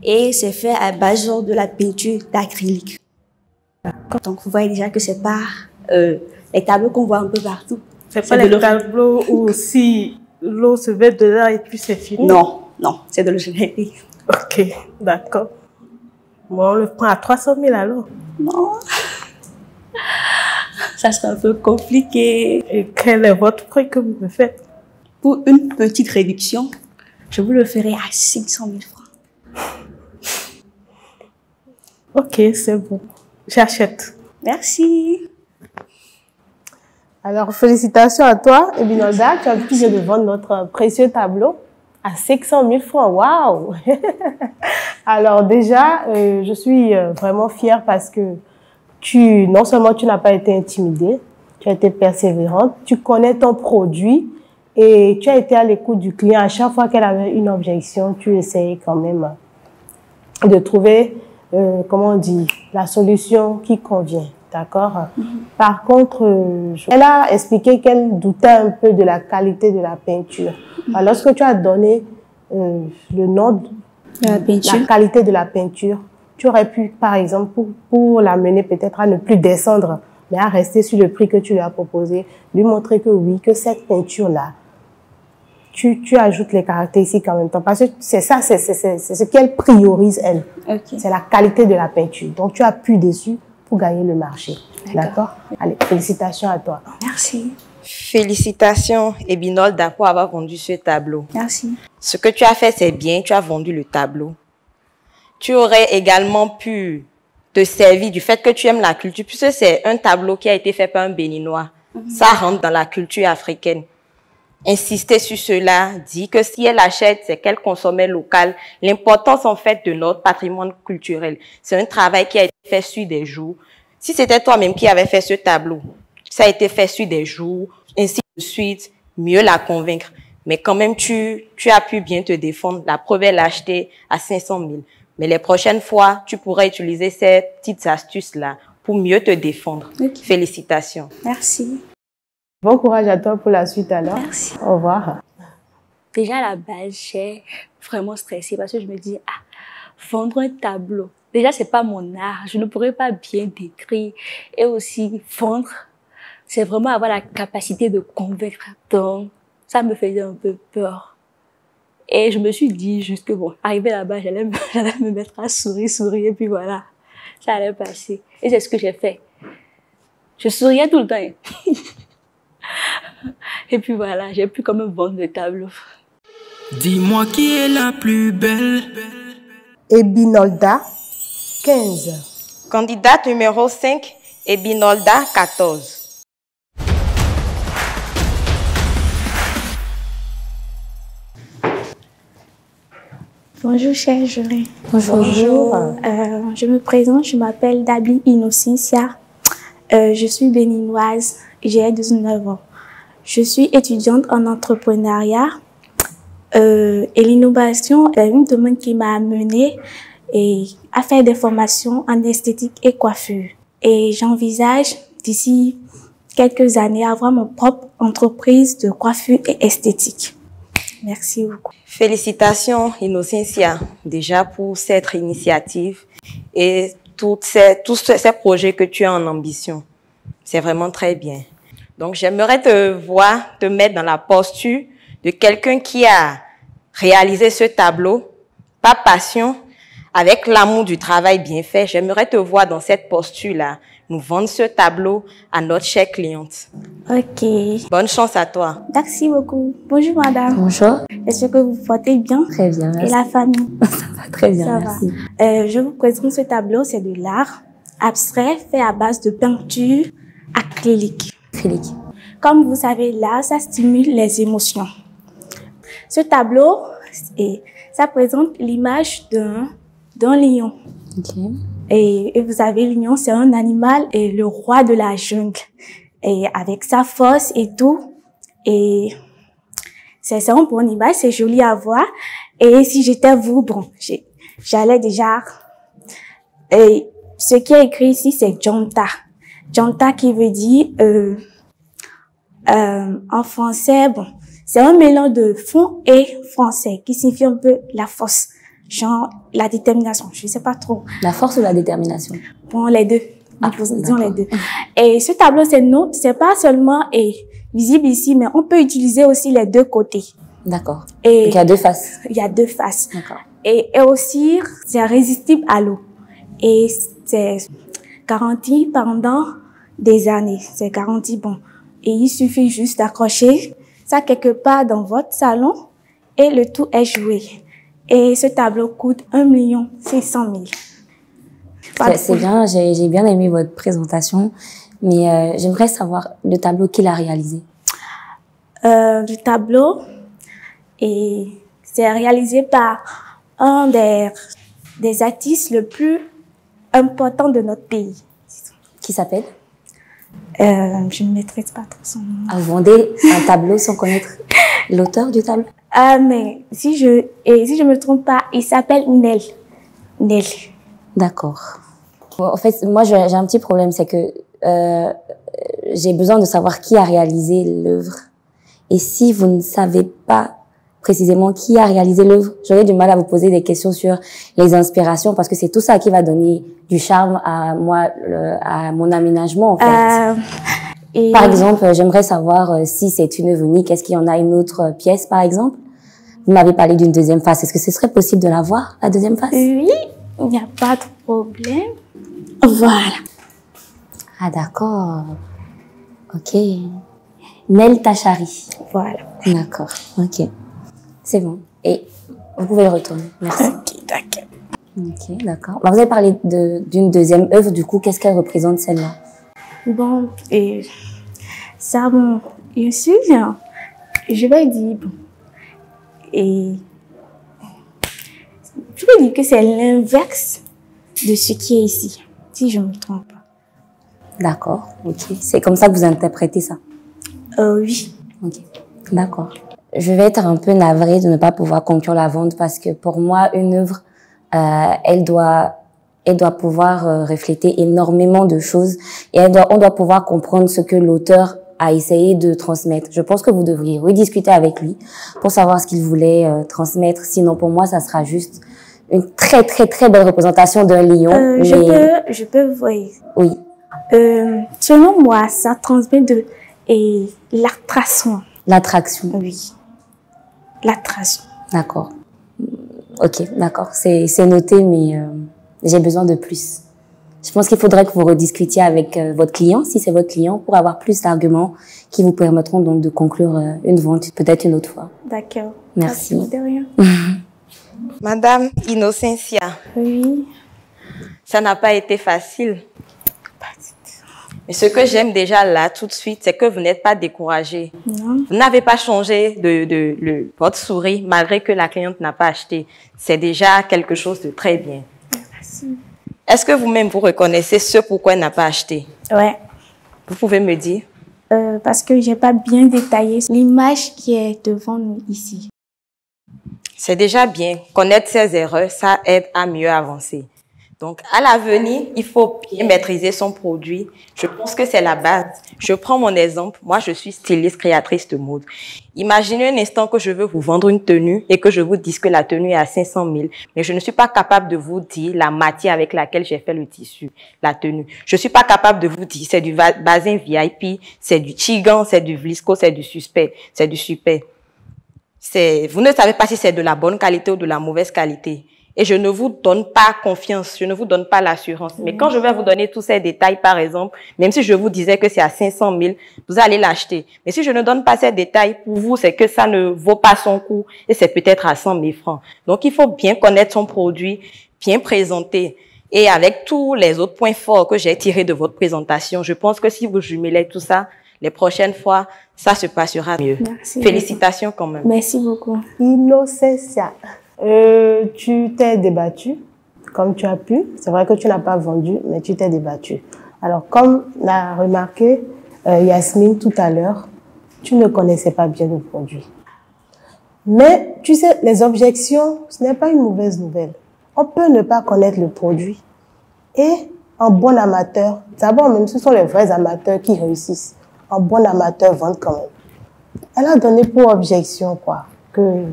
Et c'est fait à base de la peinture d'acrylique. Donc, vous voyez déjà que c'est pas les tableaux qu'on voit un peu partout. C'est pas les tableaux où si l'eau se met dedans et puis c'est fini? Non, non, c'est de l'originalité. Ok, d'accord. Bon, on le prend à 300 000 alors? Non. Ça serait un peu compliqué. Et quel est votre prix que vous me faites? Pour une petite réduction, je vous le ferai à 500 000 francs. Ok, c'est bon. J'achète. Merci. Alors, félicitations à toi, Ebinolda. Tu as pu de vendre notre précieux tableau à 500 000 francs. Waouh! Alors déjà, je suis vraiment fière parce que non seulement tu n'as pas été intimidée, tu as été persévérante, tu connais ton produit et tu as été à l'écoute du client. À chaque fois qu'elle avait une objection, tu essayais quand même de trouver, comment on dit, la solution qui convient. D'accord? Par contre, elle a expliqué qu'elle doutait un peu de la qualité de la peinture. Alors, lorsque tu as donné le nom de la qualité de la peinture, tu aurais pu, par exemple, pour l'amener peut-être à ne plus descendre, mais à rester sur le prix que tu lui as proposé, lui montrer que oui, que cette peinture-là, tu ajoutes les caractéristiques en même temps. Parce que c'est ça, c'est ce qu'elle priorise, elle. Okay. C'est la qualité de la peinture. Donc, tu appuies dessus pour gagner le marché. D'accord? Allez, félicitations à toi. Merci. Félicitations, Ebinolda, pour avoir vendu ce tableau. Merci. Ce que tu as fait, c'est bien. Tu as vendu le tableau. Tu aurais également pu te servir du fait que tu aimes la culture, puisque c'est un tableau qui a été fait par un Béninois. Ça rentre dans la culture africaine. Insister sur cela, dit que si elle achète, c'est qu'elle consommait local. L'importance, en fait, de notre patrimoine culturel, c'est un travail qui a été fait sur des jours. Si c'était toi-même qui avais fait ce tableau, ça a été fait sur des jours, ainsi de suite, mieux la convaincre. Mais quand même, tu as pu bien te défendre. La preuve, elle l'a acheté à 500 000. Mais les prochaines fois, tu pourras utiliser ces petites astuces-là pour mieux te défendre. Okay. Félicitations. Merci. Bon courage à toi pour la suite alors. Merci. Au revoir. Déjà à la base, j'ai vraiment stressé parce que je me dis, vendre un tableau. Déjà, c'est pas mon art. Je ne pourrais pas bien décrire. Et aussi, vendre, c'est vraiment avoir la capacité de convaincre. Donc, ça me faisait un peu peur. Et je me suis dit juste que bon, arrivé là-bas, j'allais me mettre à sourire, et puis voilà, ça allait passer. Et c'est ce que j'ai fait. Je souriais tout le temps. Et puis voilà, j'ai pu quand même vendre le tableau. Dis-moi qui est la plus belle. Ebinolda, 15. Candidate numéro 5, Ebinolda, 14. Bonjour, cher jury. Bonjour. Je me présente, je m'appelle Dabi Innocencia. Je suis béninoise, j'ai 19 ans. Je suis étudiante en entrepreneuriat et l'innovation est une domaine qui m'a amenée à faire des formations en esthétique et coiffure. Et j'envisage d'ici quelques années avoir mon propre entreprise de coiffure et esthétique. Merci beaucoup. Félicitations Innocencia déjà pour cette initiative et tous ces projets que tu as en ambition. C'est vraiment très bien. Donc j'aimerais te mettre dans la posture de quelqu'un qui a réalisé ce tableau par passion, avec l'amour du travail bien fait. J'aimerais te voir dans cette posture-là, nous vendre ce tableau à notre chère cliente. Ok. Bonne chance à toi. Merci beaucoup. Bonjour madame. Bonjour. Est-ce que vous vous portez bien? Très bien, merci. Et la famille? Ça va très bien, Ça merci. va. Je vous présente ce tableau, c'est de l'art abstrait fait à base de peinture acrylique. Comme vous savez, l'art, ça stimule les émotions. Ce tableau, ça présente l'image d'un lion. Et vous savez, le lion, c'est un animal et le roi de la jungle. Et avec sa force et tout. Et c'est une bonne image, c'est joli à voir. Et si j'étais vous, bon, j'allais déjà... Et ce qui est écrit ici, c'est Jonta. Jonta qui veut dire, en français, bon, c'est un mélange de fond et français qui signifie un peu la force. Genre, la détermination, je sais pas trop. La force ou la détermination? Bon, les deux. Disons les deux. Et ce tableau, c'est pas seulement visible ici, mais on peut utiliser aussi les deux côtés. D'accord. Et il y a deux faces. Il y a deux faces. D'accord. Et aussi, c'est résistible à l'eau. Et c'est garanti pendant des années. C'est garanti, bon. Et il suffit juste d'accrocher ça quelque part dans votre salon et le tout est joué. Et ce tableau coûte 1 600 000. C'est bien, j'ai bien aimé votre présentation, mais j'aimerais savoir le tableau qui l'a réalisé. Le tableau, c'est réalisé par un des artistes le plus important de notre pays. Qui s'appelle? Je ne maîtrise pas trop son nom. Vous vendez un tableau sans connaître l'auteur du tableau? Mais si je me trompe pas, il s'appelle Nel. Nel. D'accord. En fait, moi, j'ai un petit problème, c'est que j'ai besoin de savoir qui a réalisé l'œuvre. Et si vous ne savez pas précisément qui a réalisé l'œuvre, j'aurais du mal à vous poser des questions sur les inspirations, parce que c'est tout ça qui va donner du charme à moi, à mon aménagement, en fait. Par exemple, j'aimerais savoir si c'est une œuvre unique, est-ce qu'il y en a une autre pièce, par exemple? Vous m'avez parlé d'une deuxième face. Est-ce que ce serait possible de la voir, la deuxième face? Oui, il n'y a pas de problème. Voilà. Ah, d'accord. Ok. Nel Tachari. Voilà. D'accord. Ok. C'est bon. Et vous pouvez le retourner. Merci. Ok, d'accord. Ok, d'accord. Vous avez parlé d'une deuxième œuvre, du coup, qu'est-ce qu'elle représente, celle-là? Bon, et ça, bon, bien sûr, je vais dire, bon, et je vais dire que c'est l'inverse de ce qui est ici, si je ne me trompe pas. D'accord, ok. C'est comme ça que vous interprétez ça? Oui. Ok, d'accord. Je vais être un peu navrée de ne pas pouvoir conclure la vente parce que pour moi, une œuvre, elle doit pouvoir refléter énormément de choses et on doit pouvoir comprendre ce que l'auteur a essayé de transmettre. Je pense que vous devriez rediscuter avec lui pour savoir ce qu'il voulait transmettre. Sinon, pour moi, ça sera juste une très, très, très belle représentation d'un lion. Je peux voir. Oui. Selon moi, ça transmet de l'attraction. L'attraction. Oui. L'attraction. D'accord. Ok, d'accord. C'est noté, mais j'ai besoin de plus. Je pense qu'il faudrait que vous rediscutiez avec votre client, si c'est votre client, pour avoir plus d'arguments qui vous permettront donc de conclure une vente, peut-être une autre fois. D'accord. Merci. De rien. Madame Innocencia. Oui. Ça n'a pas été facile. Mais ce que j'aime déjà là, tout de suite, c'est que vous n'êtes pas découragé. Non. Vous n'avez pas changé votre souris malgré que la cliente n'a pas acheté. C'est déjà quelque chose de très bien. Merci. Est-ce que vous-même, vous reconnaissez ce pourquoi elle n'a pas acheté? Ouais. Vous pouvez me dire? Parce que j'ai pas bien détaillé l'image qui est devant nous ici. C'est déjà bien. Connaître ses erreurs, ça aide à mieux avancer. Donc, à l'avenir, il faut bien maîtriser son produit. Je pense que c'est la base. Je prends mon exemple. Moi, je suis styliste, créatrice de mode. Imaginez un instant que je veux vous vendre une tenue et que je vous dise que la tenue est à 500 000, mais je ne suis pas capable de vous dire la matière avec laquelle j'ai fait le tissu, la tenue. Je ne suis pas capable de vous dire c'est du bazin VIP, c'est du Chigan, c'est du Vlisco, c'est du Suspect, c'est du Super. Vous ne savez pas si c'est de la bonne qualité ou de la mauvaise qualité. Et je ne vous donne pas confiance, je ne vous donne pas l'assurance. Mais quand je vais vous donner tous ces détails, par exemple, même si je vous disais que c'est à 500 000, vous allez l'acheter. Mais si je ne donne pas ces détails, pour vous, c'est que ça ne vaut pas son coût et c'est peut-être à 100 000 francs. Donc, il faut bien connaître son produit, bien présenter. Et avec tous les autres points forts que j'ai tirés de votre présentation, je pense que si vous jumelez tout ça, les prochaines fois, ça se passera mieux. Merci. Félicitations quand même. Merci beaucoup. Innocentia. Tu t'es débattue comme tu as pu. C'est vrai que tu n'as pas vendu, mais tu t'es débattue. Alors, comme l'a remarqué Yasmine tout à l'heure, tu ne connaissais pas bien le produit. Mais, tu sais, les objections, ce n'est pas une mauvaise nouvelle. On peut ne pas connaître le produit. Et un bon amateur, d'abord même, ce sont les vrais amateurs qui réussissent. Un bon amateur vend quand même. Elle a donné pour objection, quoi, que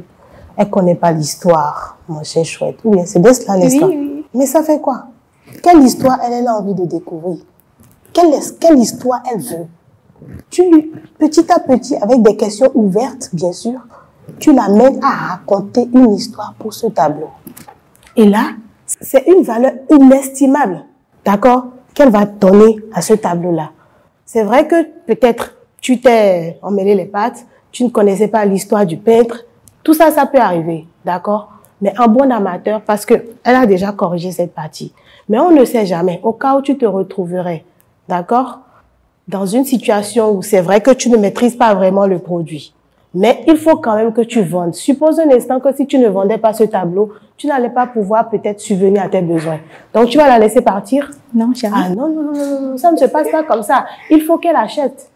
elle connaît pas l'histoire, mon cher chouette. Ou bien, c'est bien cela, n'est-ce pas? Oui. Mais ça fait quoi? Quelle histoire elle a envie de découvrir? Quelle histoire elle veut? Petit à petit, avec des questions ouvertes, bien sûr, tu l'amènes à raconter une histoire pour ce tableau. Et là, c'est une valeur inestimable, d'accord, qu'elle va donner à ce tableau-là. C'est vrai que peut-être tu t'es emmêlé les pattes, tu ne connaissais pas l'histoire du peintre. Tout ça, ça peut arriver, d'accord? Mais un bon amateur, parce que elle a déjà corrigé cette partie. Mais on ne sait jamais, au cas où tu te retrouverais, d'accord? Dans une situation où c'est vrai que tu ne maîtrises pas vraiment le produit. Mais il faut quand même que tu vendes. Suppose un instant que si tu ne vendais pas ce tableau, tu n'allais pas pouvoir peut-être subvenir à tes besoins. Donc tu vas la laisser partir? Non, jamais. Ah non, ça ne se passe pas comme ça. Il faut qu'elle achète.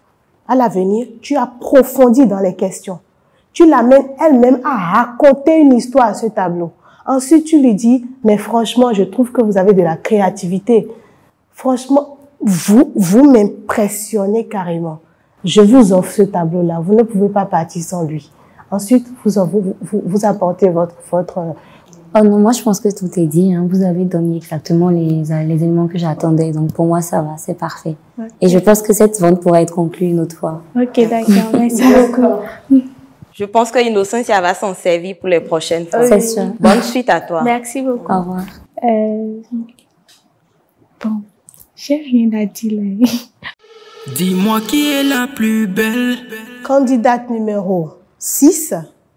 À l'avenir, tu approfondis dans les questions. Tu l'amènes elle-même à raconter une histoire à ce tableau. Ensuite, tu lui dis, mais franchement, je trouve que vous avez de la créativité. Franchement, vous m'impressionnez carrément. Je vous offre ce tableau-là. Vous ne pouvez pas partir sans lui. Ensuite, vous apportez votre Oh non, moi je pense que tout est dit. Hein. Vous avez donné exactement les éléments que j'attendais. Donc pour moi, ça va, c'est parfait. Okay. Et je pense que cette vente pourra être conclue une autre fois. Ok, d'accord. Merci beaucoup. Je pense que Innocentia va s'en servir pour les prochaines fois. C'est sûr. Bonne suite à toi. Merci beaucoup. Au revoir. Bon, chef vient de dire. Dis-moi qui est la plus belle. Candidate numéro 6,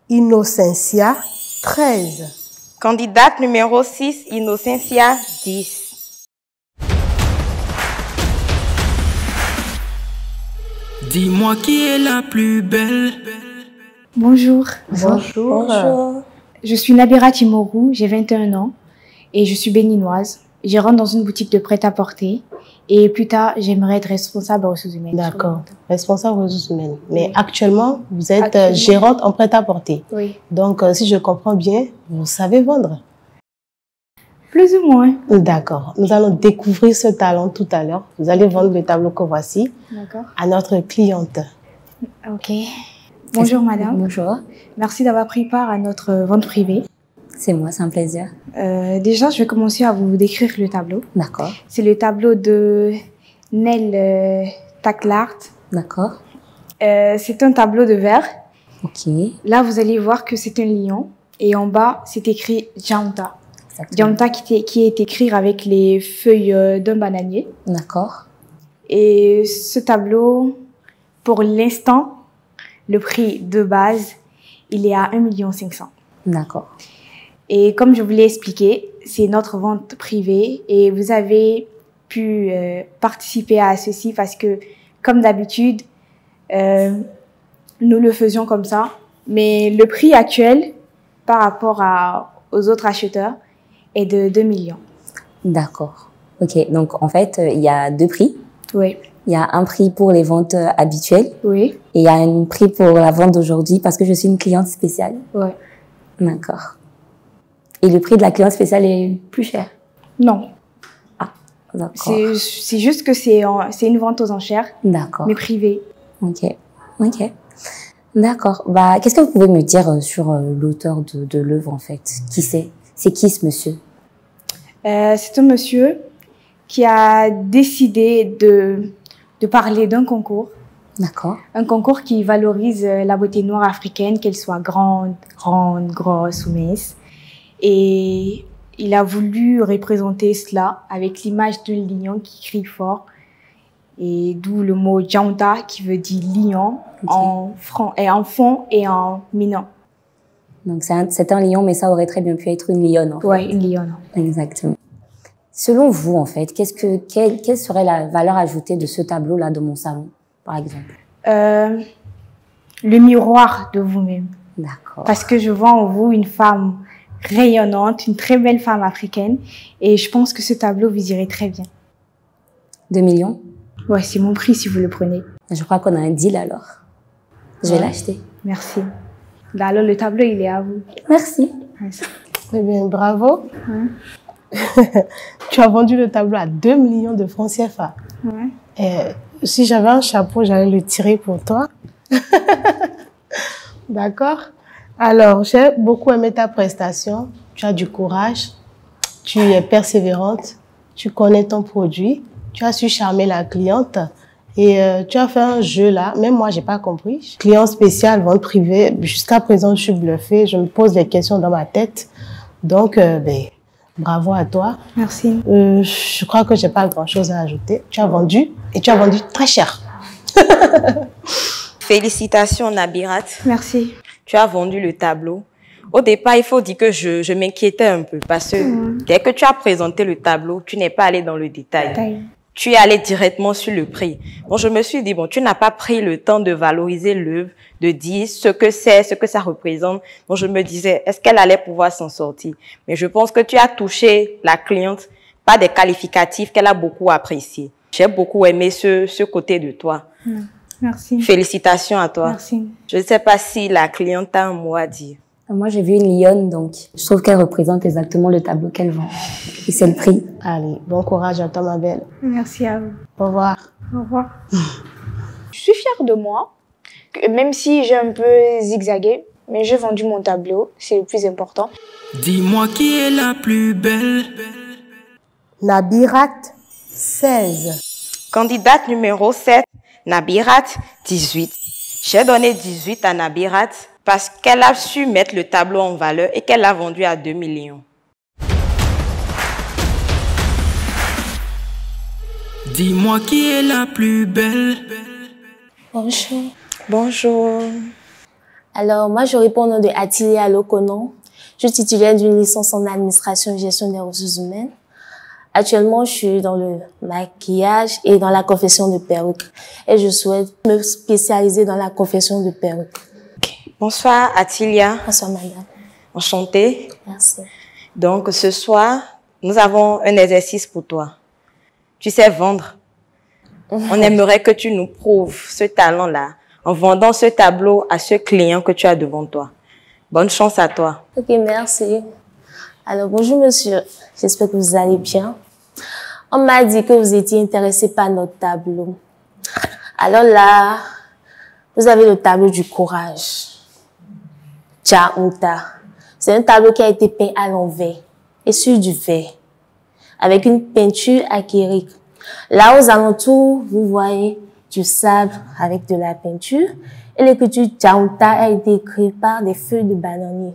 Innocentia, 13. Candidate numéro 6, Innocentia, 10. Dis-moi qui est la plus belle. Bonjour. Bonjour. Je suis Nabira Timorou, j'ai 21 ans et je suis béninoise. Je rentre dans une boutique de prêt-à-porter et plus tard, j'aimerais être responsable aux ressources humaines. D'accord, responsable aux ressources humaines. Mais actuellement, vous êtes gérante en prêt-à-porter. Oui. Donc, si je comprends bien, vous savez vendre. Plus ou moins. D'accord. Nous allons découvrir ce talent tout à l'heure. Vous allez vendre le tableau que voici à notre cliente. Ok. Bonjour madame. Bonjour. Merci d'avoir pris part à notre vente privée. C'est moi, c'est un plaisir. Déjà, je vais commencer à vous décrire le tableau. D'accord. C'est le tableau de Nel Taklart. D'accord. C'est un tableau de verre. Ok. Là, vous allez voir que c'est un lion. Et en bas, c'est écrit Jamta. Jamta qui est écrit avec les feuilles d'un bananier. D'accord. Et ce tableau, pour l'instant, le prix de base, il est à 1,5 million. D'accord. Et comme je vous l'ai expliqué, c'est notre vente privée et vous avez pu participer à ceci parce que, comme d'habitude, nous le faisions comme ça. Mais le prix actuel, par rapport aux autres acheteurs, est de 2 millions. D'accord. Ok, donc en fait, il y a 2 prix. Oui. Il y a un prix pour les ventes habituelles. Oui. Et il y a un prix pour la vente d'aujourd'hui parce que je suis une cliente spéciale. Oui. D'accord. Et le prix de la cliente spéciale est plus cher? Non. Ah, d'accord. C'est juste que c'est une vente aux enchères. D'accord. Mais privée. Ok. Ok. D'accord. Bah, qu'est-ce que vous pouvez me dire sur l'auteur de l'œuvre, en fait? Qui c'est? C'est qui ce monsieur? C'est un monsieur qui a décidé de parler d'un concours. D'accord. Un concours qui valorise la beauté noire africaine, qu'elle soit grande, grosse ou mince. Et il a voulu représenter cela avec l'image d'un lion qui crie fort. Et d'où le mot Djaunta qui veut dire lion en fond et en minant. Donc c'est un lion, mais ça aurait très bien pu être une lionne. En fait. Ouais, une lionne. Exactement. Selon vous, en fait, quelle serait la valeur ajoutée de ce tableau-là dans mon salon, par exemple? Le miroir de vous-même. D'accord. Parce que je vois en vous une femme rayonnante, une très belle femme africaine, et je pense que ce tableau vous irait très bien. 2 millions? Ouais, c'est mon prix si vous le prenez. Je crois qu'on a un deal alors. Je vais l'acheter. Merci. Alors le tableau, il est à vous. Merci. Eh bien, bravo. Tu as vendu le tableau à 2 millions de francs CFA. Ouais. Et si j'avais un chapeau, j'allais le tirer pour toi. D'accord? Alors, j'ai beaucoup aimé ta prestation. Tu as du courage. Tu es persévérante. Tu connais ton produit. Tu as su charmer la cliente. Et tu as fait un jeu là. Même moi, j'ai pas compris. Client spécial, vente privée. Jusqu'à présent, je suis bluffée. Je me pose des questions dans ma tête. Donc, bravo à toi. Merci. Je crois que j'ai pas grand-chose à ajouter. Tu as vendu et tu as vendu très cher. Félicitations, Nabirat. Merci. Tu as vendu le tableau. Au départ, il faut dire que je m'inquiétais un peu parce que dès que tu as présenté le tableau, tu n'es pas allé dans le détail. Tu es allé directement sur le prix. Bon, je me suis dit, bon, tu n'as pas pris le temps de valoriser l'œuvre, de dire ce que c'est, ce que ça représente. Donc, je me disais, est-ce qu'elle allait pouvoir s'en sortir? Mais je pense que tu as touché la cliente par des qualificatifs qu'elle a beaucoup appréciés. J'ai beaucoup aimé ce côté de toi. Merci. Félicitations à toi. Merci. Je ne sais pas si la cliente a un mot à dire. Moi, j'ai vu une lionne, donc je trouve qu'elle représente exactement le tableau qu'elle vend. Et c'est le prix. Allez, bon courage à toi, ma belle. Merci à vous. Au revoir. Au revoir. Je suis fière de moi, même si j'ai un peu zigzagué, mais j'ai vendu mon tableau, c'est le plus important. Dis-moi qui est la plus belle. Nabirat, 16. Candidate numéro 7, Nabirat, 18. J'ai donné 18 à Nabirat parce qu'elle a su mettre le tableau en valeur et qu'elle l'a vendu à 2 millions. Dis-moi qui est la plus belle. Bonjour. Bonjour. Alors, moi, je réponds au nom de Atilia Lokonon. Je suis titulaire d'une licence en administration et gestion des ressources humaines. Actuellement, je suis dans le maquillage et dans la confection de perruques. Et je souhaite me spécialiser dans la confection de perruques. Bonsoir, Atilia. Bonsoir, madame. Enchantée. Merci. Donc, ce soir, nous avons un exercice pour toi. Tu sais vendre. On aimerait que tu nous prouves ce talent-là en vendant ce tableau à ce client que tu as devant toi. Bonne chance à toi. Ok, merci. Alors, bonjour, monsieur. J'espère que vous allez bien. On m'a dit que vous étiez intéressé par notre tableau. Alors là, vous avez le tableau du courage. Djaunta. C'est un tableau qui a été peint à l'envers et sur du verre, avec une peinture acrylique. Là, aux alentours, vous voyez du sable avec de la peinture. Et l'écriture Djaunta a été écrite par des feuilles de bananier.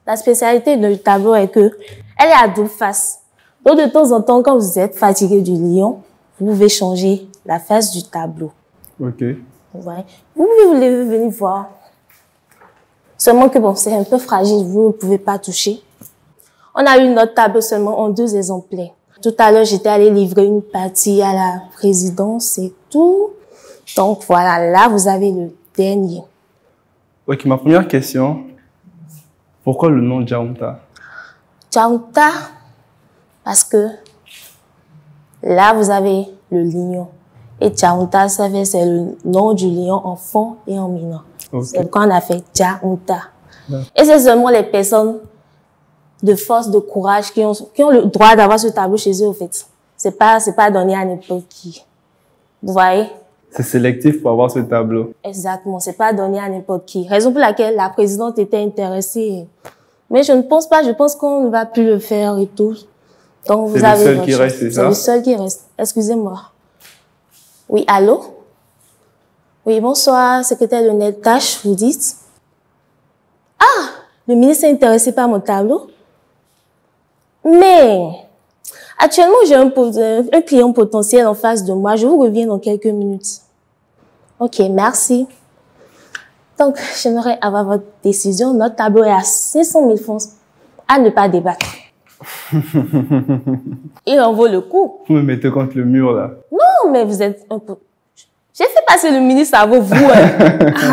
La spécialité du tableau est que elle est à double face. Donc, de temps en temps, quand vous êtes fatigué du lion, vous pouvez changer la face du tableau. Ok. Ouais. Vous pouvez venir voir. Seulement que bon, c'est un peu fragile, vous ne pouvez pas toucher. On a eu notre tableau seulement en 2 exemplaires. Tout à l'heure, j'étais allée livrer une partie à la présidence et tout. Donc voilà, là, vous avez le dernier. Ok, ma première question. Pourquoi le nom Djaounta? Djaounta, parce que là, vous avez le lion. Et Djaounta, c'est le nom du lion en fond et en mineur. Okay. C'est pourquoi on a fait Djaounta. Ouais. Et c'est seulement les personnes de force, de courage qui ont le droit d'avoir ce tableau chez eux, au fait. C'est pas donné à n'importe qui. Vous voyez? C'est sélectif pour avoir ce tableau. Exactement, c'est pas donné à n'importe qui. Raison pour laquelle la présidente était intéressée. Mais je ne pense pas, je pense qu'on ne va plus le faire et tout. Donc vous avez le seul qui reste, c'est ça? C'est le seul qui reste. Excusez-moi. Oui, allô? Oui, bonsoir, secrétaire de NetCash, vous dites? Ah, le ministre est intéressé par mon tableau? Mais, actuellement, j'ai un client potentiel en face de moi. Je vous reviens dans quelques minutes. Ok, merci. Donc, j'aimerais avoir votre décision. Notre tableau est à 500 000 francs à ne pas débattre. Il en vaut le coup. Vous me mettez contre le mur, là. Non, mais vous êtes un peu... J'ai fait passer le ministre à vous.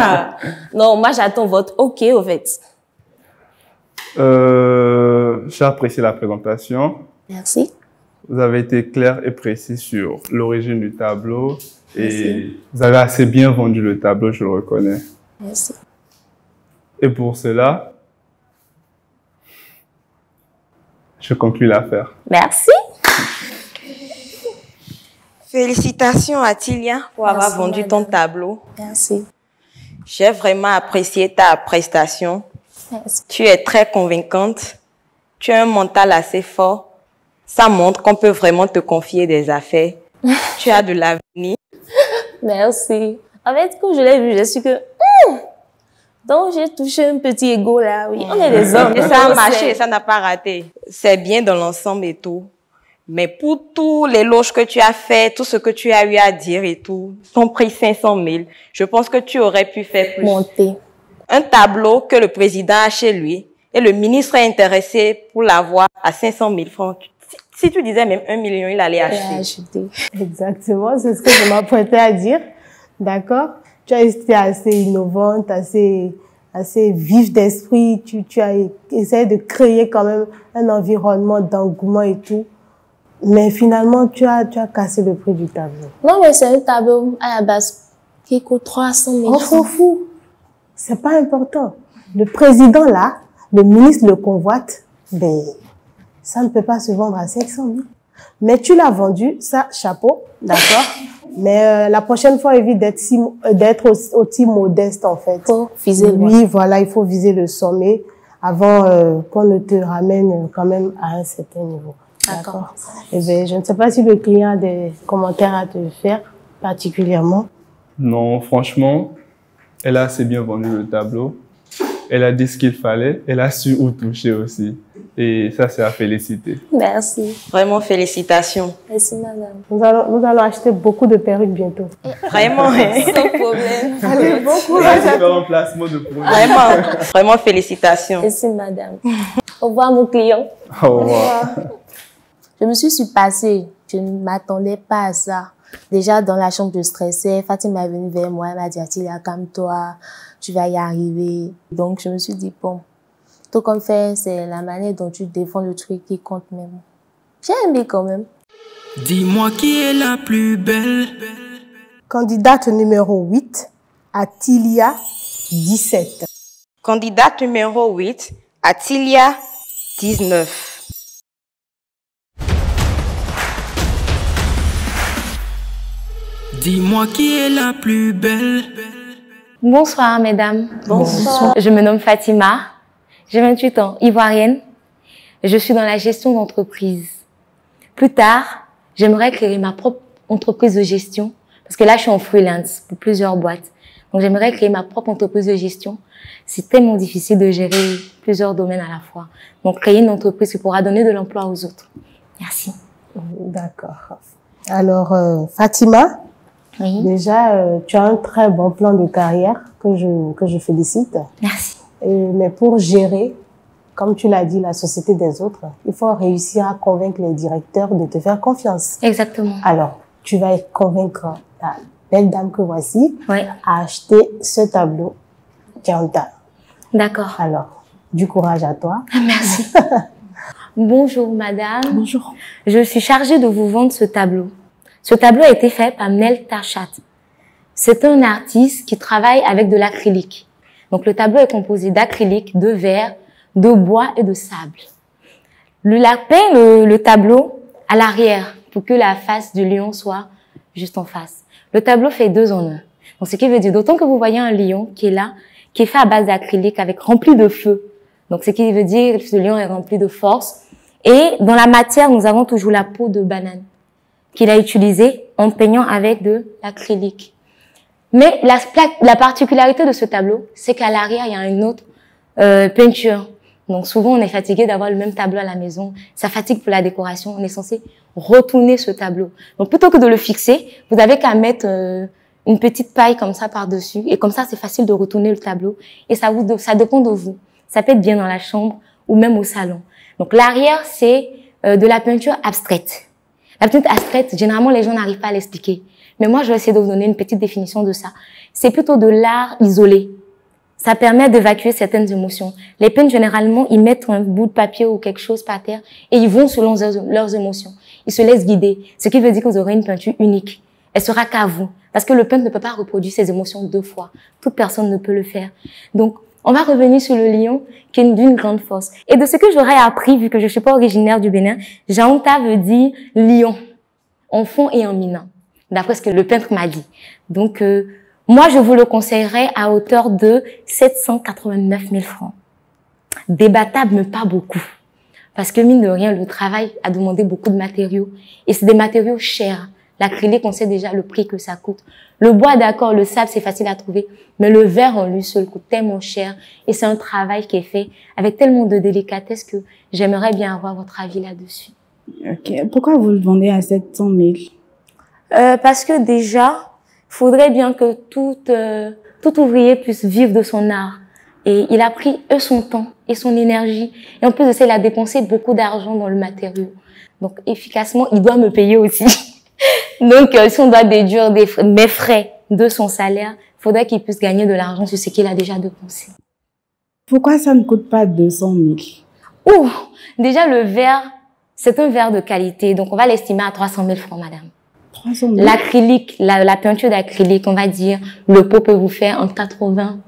Ah. Non, moi, j'attends votre OK, au fait. J'ai apprécié la présentation. Merci. Vous avez été clair et précis sur l'origine du tableau. Merci. Et vous avez assez bien vendu le tableau, je le reconnais. Merci. Et pour cela, je conclue l'affaire. Merci. Félicitations à Tilia pour avoir vendu ton tableau. Merci. J'ai vraiment apprécié ta prestation. Merci. Tu es très convaincante. Tu as un mental assez fort. Ça montre qu'on peut vraiment te confier des affaires. Tu as de l'avenir. Merci. En fait, quand je l'ai vu, je suis que... Donc, j'ai touché un petit ego là. Oui, on est des hommes. Et ça a marché, ça n'a pas raté. C'est bien dans l'ensemble et tout. Mais pour tous les loges que tu as fait, tout ce que tu as eu à dire et tout, ton prix 500 000, je pense que tu aurais pu faire plus. Monter. Un tableau que le président a chez lui et le ministre est intéressé pour l'avoir à 500 000 francs. Si tu disais même 1 million, il allait acheter. Exactement, c'est ce que je m'apprêtais à dire. D'accord? Tu as été assez innovante, assez vif d'esprit. Tu as essayé de créer quand même un environnement d'engouement et tout. Mais finalement, tu as cassé le prix du tableau. Non, mais c'est un tableau à la base qui coûte 300 000 francs. On s'en fout. C'est pas important. Le président là, le ministre le convoite, ben, ça ne peut pas se vendre à 500 000. Mais tu l'as vendu, ça, chapeau, d'accord? Mais la prochaine fois, évite d'être aussi modeste, en fait. Faut viser loin. Oui, voilà, il faut viser le sommet avant qu'on ne te ramène quand même à un certain niveau. D'accord. Eh bien, je ne sais pas si le client a des commentaires à te faire, particulièrement. Non, franchement, elle a assez bien vendu le tableau. Elle a dit ce qu'il fallait. Elle a su où toucher aussi. Et ça, c'est à féliciter. Merci. Vraiment, félicitations. Merci, madame. Nous allons acheter beaucoup de perruques bientôt. Vraiment, sans problème. Allez, beaucoup. Différents placements de produits. Vraiment, félicitations. Merci, madame. Au revoir, mon client. Au revoir. Je me suis surpassée. Je ne m'attendais pas à ça. Déjà, dans la chambre, je stressais. Fatima est venue vers moi. Elle m'a dit, Atilia, calme-toi. Tu vas y arriver. Donc, je me suis dit, bon, tout comme fait, c'est la manière dont tu défends le truc qui compte même. J'ai aimé quand même. Dis-moi qui est la plus belle. Candidate numéro 8, Atilia, 17. Candidate numéro 8, Atilia, 19. Dis-moi qui est la plus belle. Bonsoir, mesdames. Bonsoir. Je me nomme Fatima. J'ai 28 ans, ivoirienne. Je suis dans la gestion d'entreprise. Plus tard, j'aimerais créer ma propre entreprise de gestion. Parce que là, je suis en freelance pour plusieurs boîtes. Donc, j'aimerais créer ma propre entreprise de gestion. C'est tellement difficile de gérer plusieurs domaines à la fois. Donc, créer une entreprise qui pourra donner de l'emploi aux autres. Merci. D'accord. Alors, Fatima, oui. Déjà, tu as un très bon plan de carrière que je félicite. Merci. Mais pour gérer comme tu l'as dit, la société des autres, il faut réussir à convaincre les directeurs de te faire confiance. Exactement. Alors, tu vas convaincre la belle dame que voici à acheter ce tableau Kianta. D'accord. Alors, du courage à toi. Merci. Bonjour madame. Bonjour. Je suis chargée de vous vendre ce tableau. Ce tableau a été fait par Nel Tachat. C'est un artiste qui travaille avec de l'acrylique. Donc le tableau est composé d'acrylique, de verre, de bois et de sable. La peint le tableau à l'arrière pour que la face du lion soit juste en face. Le tableau fait 2 en 1. Donc ce qui veut dire, d'autant que vous voyez un lion qui est là, qui est fait à base d'acrylique avec rempli de feu. Donc ce qui veut dire que ce lion est rempli de force. Et dans la matière, nous avons toujours la peau de banane qu'il a utilisée en peignant avec de l'acrylique. Mais la particularité de ce tableau, c'est qu'à l'arrière, il y a une autre peinture. Donc souvent, on est fatigué d'avoir le même tableau à la maison. Ça fatigue pour la décoration. On est censé retourner ce tableau. Donc plutôt que de le fixer, vous n'avez qu'à mettre une petite paille comme ça par-dessus. Et comme ça, c'est facile de retourner le tableau. Et ça dépend de vous. Ça peut être bien dans la chambre ou même au salon. Donc l'arrière, c'est de la peinture abstraite. La peinture abstraite, généralement, les gens n'arrivent pas à l'expliquer. Mais moi, je vais essayer de vous donner une petite définition de ça. C'est plutôt de l'art isolé. Ça permet d'évacuer certaines émotions. Les peintres, généralement, ils mettent un bout de papier ou quelque chose par terre et ils vont selon leurs émotions. Ils se laissent guider. Ce qui veut dire que vous aurez une peinture unique. Elle sera qu'à vous. Parce que le peintre ne peut pas reproduire ses émotions 2 fois. Toute personne ne peut le faire. Donc, on va revenir sur le lion qui est d'une grande force. Et de ce que j'aurais appris, vu que je ne suis pas originaire du Bénin, Jaunta veut dire lion, en fond et en minant, d'après ce que le peintre m'a dit. Donc, moi, je vous le conseillerais à hauteur de 789 000 francs. Débattable, mais pas beaucoup. Parce que mine de rien, le travail a demandé beaucoup de matériaux. Et c'est des matériaux chers. L'acrylique, on sait déjà le prix que ça coûte. Le bois, d'accord, le sable, c'est facile à trouver. Mais le verre en lui seul coûte tellement cher. Et c'est un travail qui est fait avec tellement de délicatesse que j'aimerais bien avoir votre avis là-dessus. Ok. Pourquoi vous le vendez à 700 000? Parce que déjà, faudrait bien que tout ouvrier puisse vivre de son art. Et il a pris son temps et son énergie. Et en plus de ça, il a dépensé beaucoup d'argent dans le matériau. Donc, efficacement, il doit me payer aussi. Donc, si on doit déduire mes frais de son salaire, il faudrait qu'il puisse gagner de l'argent sur ce qu'il a déjà dépensé. Pourquoi ça ne coûte pas 200 000? Ouh, déjà, le verre, c'est un verre de qualité. Donc, on va l'estimer à 300 000 francs, madame. 300 000? L'acrylique, la peinture d'acrylique, on va dire, le pot peut vous faire entre 80.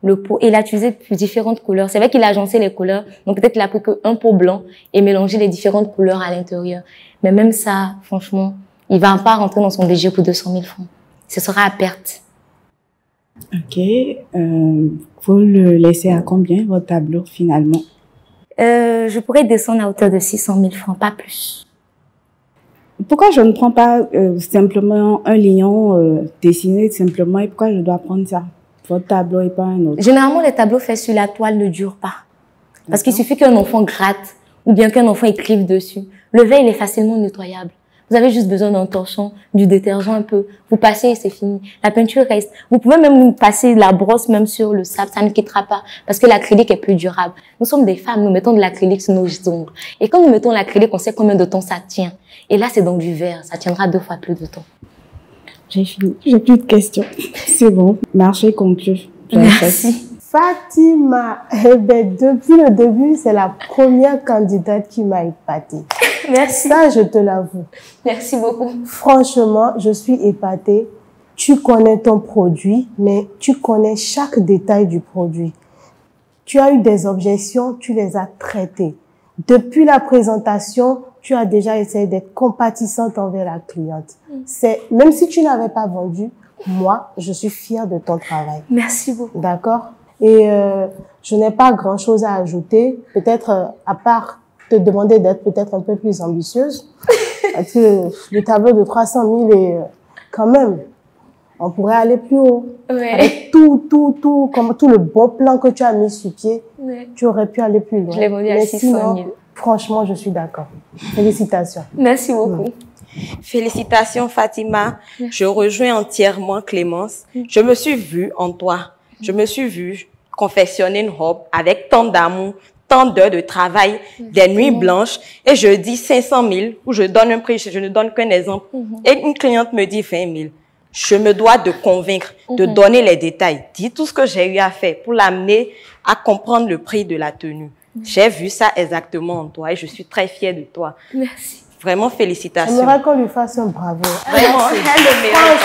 Le pot, et il a utilisé différentes couleurs. C'est vrai qu'il a agencé les couleurs. Donc, peut-être qu'il a pris qu'un pot blanc et mélangé les différentes couleurs à l'intérieur. Mais même ça, franchement, il va pas rentrer dans son budget pour 200 000 francs. Ce sera à perte. Ok. Vous le laissez à combien, votre tableau, finalement? Je pourrais descendre à hauteur de 600 000 francs, pas plus. Pourquoi je ne prends pas simplement un lion dessiné simplement et pourquoi je dois prendre ça? Votre tableau et pas un autre? Généralement, les tableaux faits sur la toile ne durent pas. Parce qu'il suffit qu'un enfant gratte ou bien qu'un enfant écrive dessus. Le verre, il est facilement nettoyable. Vous avez juste besoin d'un torchon, du détergent un peu. Vous passez et c'est fini. La peinture reste. Vous pouvez même passer la brosse même sur le sable, ça ne quittera pas. Parce que l'acrylique est plus durable. Nous sommes des femmes, nous mettons de l'acrylique sur nos ongles. Et quand nous mettons l'acrylique, on sait combien de temps ça tient. Et là, c'est donc du verre. Ça tiendra 2 fois plus de temps. J'ai fini. J'ai plus de questions. C'est bon. Marché conclu. Merci. Fatima, eh ben, depuis le début, c'est la première candidate qui m'a épatée. Merci. Ça, je te l'avoue. Merci beaucoup. Franchement, je suis épatée. Tu connais ton produit, mais tu connais chaque détail du produit. Tu as eu des objections, tu les as traitées. Depuis la présentation, tu as déjà essayé d'être compatissante envers la cliente. Même si tu n'avais pas vendu, moi, je suis fière de ton travail. Merci beaucoup. D'accord? Et je n'ai pas grand-chose à ajouter, peut-être à part te demander d'être peut-être un peu plus ambitieuse. Parce que le tableau de 300 000 est quand même, on pourrait aller plus haut. Ouais. Avec comme tout le bon plan que tu as mis sur pied, tu aurais pu aller plus loin. Je l'ai vendu à 600 000. Franchement, je suis d'accord. Félicitations. Merci beaucoup. Félicitations Fatima. Je rejoins entièrement Clémence. Je me suis vue en toi. Je me suis vue confectionner une robe avec tant d'amour, tant d'heures de travail, des nuits blanches, et je dis 500 000, ou je donne un prix, je ne donne qu'un exemple, et une cliente me dit 20 000. Je me dois de convaincre, de donner les détails, dire tout ce que j'ai eu à faire pour l'amener à comprendre le prix de la tenue. J'ai vu ça exactement en toi et je suis très fière de toi. Merci. Vraiment, félicitations. J'aimerais qu'on lui fasse un bravo. Vraiment, elle le mérite.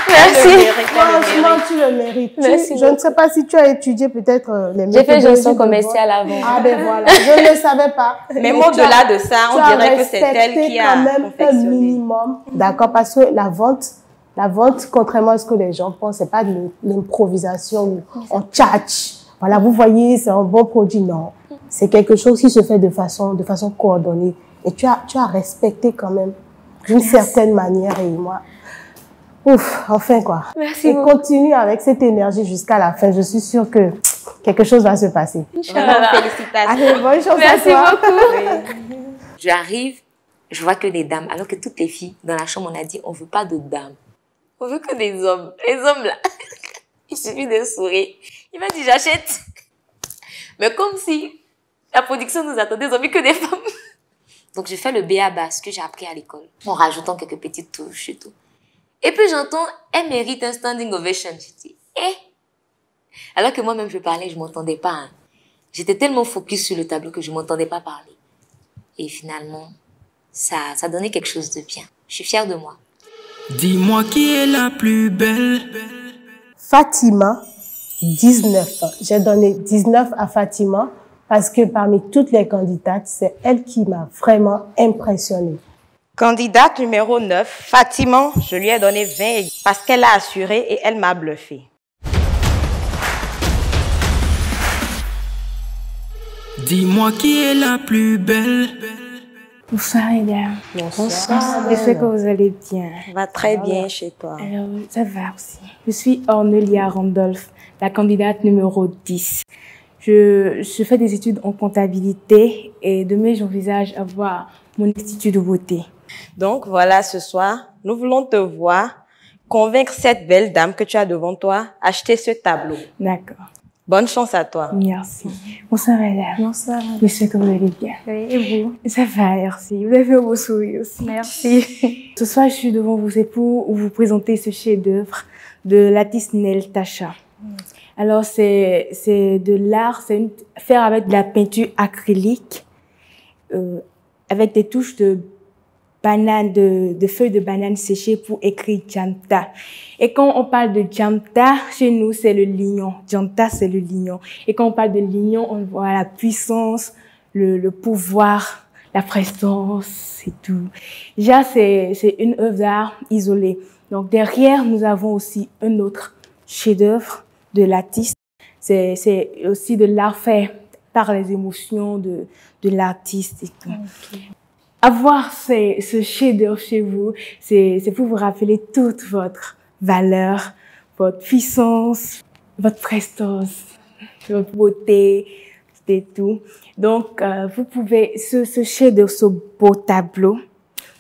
Merci. Franchement, tu le mérites. Merci Je ne sais pas si tu as étudié peut-être les méthodologies. J'ai fait gestion commerciale avant. Ah ben voilà, je ne savais pas. Mais au-delà de ça, on dirait que c'est elle qui a quand même un minimum. D'accord, parce que la vente, contrairement à ce que les gens pensent, c'est pas de l'improvisation où on tchatche. Voilà, vous voyez, c'est un bon produit. Non, c'est quelque chose qui se fait de façon coordonnée. Et tu as respecté quand même d'une certaine manière. Et moi, ouf, enfin quoi. Merci. Et continue avec cette énergie jusqu'à la fin. Je suis sûre que quelque chose va se passer. Inch'Allah. Félicitations. Allez, bonne chance Merci à toi. beaucoup. J'arrive, je vois que des dames, alors que toutes les filles dans la chambre, on a dit, on veut pas de dames. On veut que des hommes. Les hommes là, il suffit de sourire. Il m'a dit, j'achète. Mais comme si la production nous attendait, ils ont mis que des femmes. Donc, je fais le b.a.-ba, ce que j'ai appris à l'école, en rajoutant quelques petites touches et tout. Et puis, j'entends, elle mérite un standing ovation. Je dis, alors que moi-même, je parlais, je m'entendais pas. Hein. J'étais tellement focus sur le tableau que je m'entendais pas parler. Et finalement, ça donnait quelque chose de bien. Je suis fière de moi. Dis-moi qui est la plus belle. Fatima, 19 ans. J'ai donné 19 à Fatima parce que parmi toutes les candidates, c'est elle qui m'a vraiment impressionnée. Candidate numéro 9, Fatima, je lui ai donné 20 parce qu'elle a assuré et elle m'a bluffé. Dis-moi qui est la plus belle. Bonsoir, mesdames. Bonsoir. J'espère que vous allez bien. Ça va très bien chez toi. Alors, ça va aussi. Je suis Ornelia Randolph, la candidate numéro 10. Je fais des études en comptabilité et demain, j'envisage avoir mon institut de beauté. Donc, voilà, ce soir, nous voulons te voir convaincre cette belle dame que tu as devant toi, acheter ce tableau. D'accord. Bonne chance à toi. Merci. Bonsoir, madame. Bonsoir. J'espère que vous allez bien. Oui, et vous? Ça va, merci. Vous avez fait un beau sourire aussi. Merci. Ce soir, je suis devant vous, c'est pour vous présenter ce chef-d'œuvre de l'artiste Nel Tacha. Alors, c'est de l'art, c'est faire avec de la peinture acrylique, avec des touches de banane, de feuilles de banane séchées pour écrire Janta. Et quand on parle de Janta, chez nous, c'est le lignon. Janta, c'est le lignon. Et quand on parle de lignon, on voit la puissance, le pouvoir, la prestance et tout. Déjà, c'est une œuvre d'art isolée. Donc, derrière, nous avons aussi un autre chef-d'œuvre de l'artiste. C'est aussi de l'art fait par les émotions de l'artiste et tout. Okay. Avoir ce chef-d'œuvre chez vous, c'est pour vous rappeler toute votre valeur, votre puissance, votre prestance, votre beauté, et tout. Donc, vous pouvez, ce chef-d'œuvre, ce beau tableau,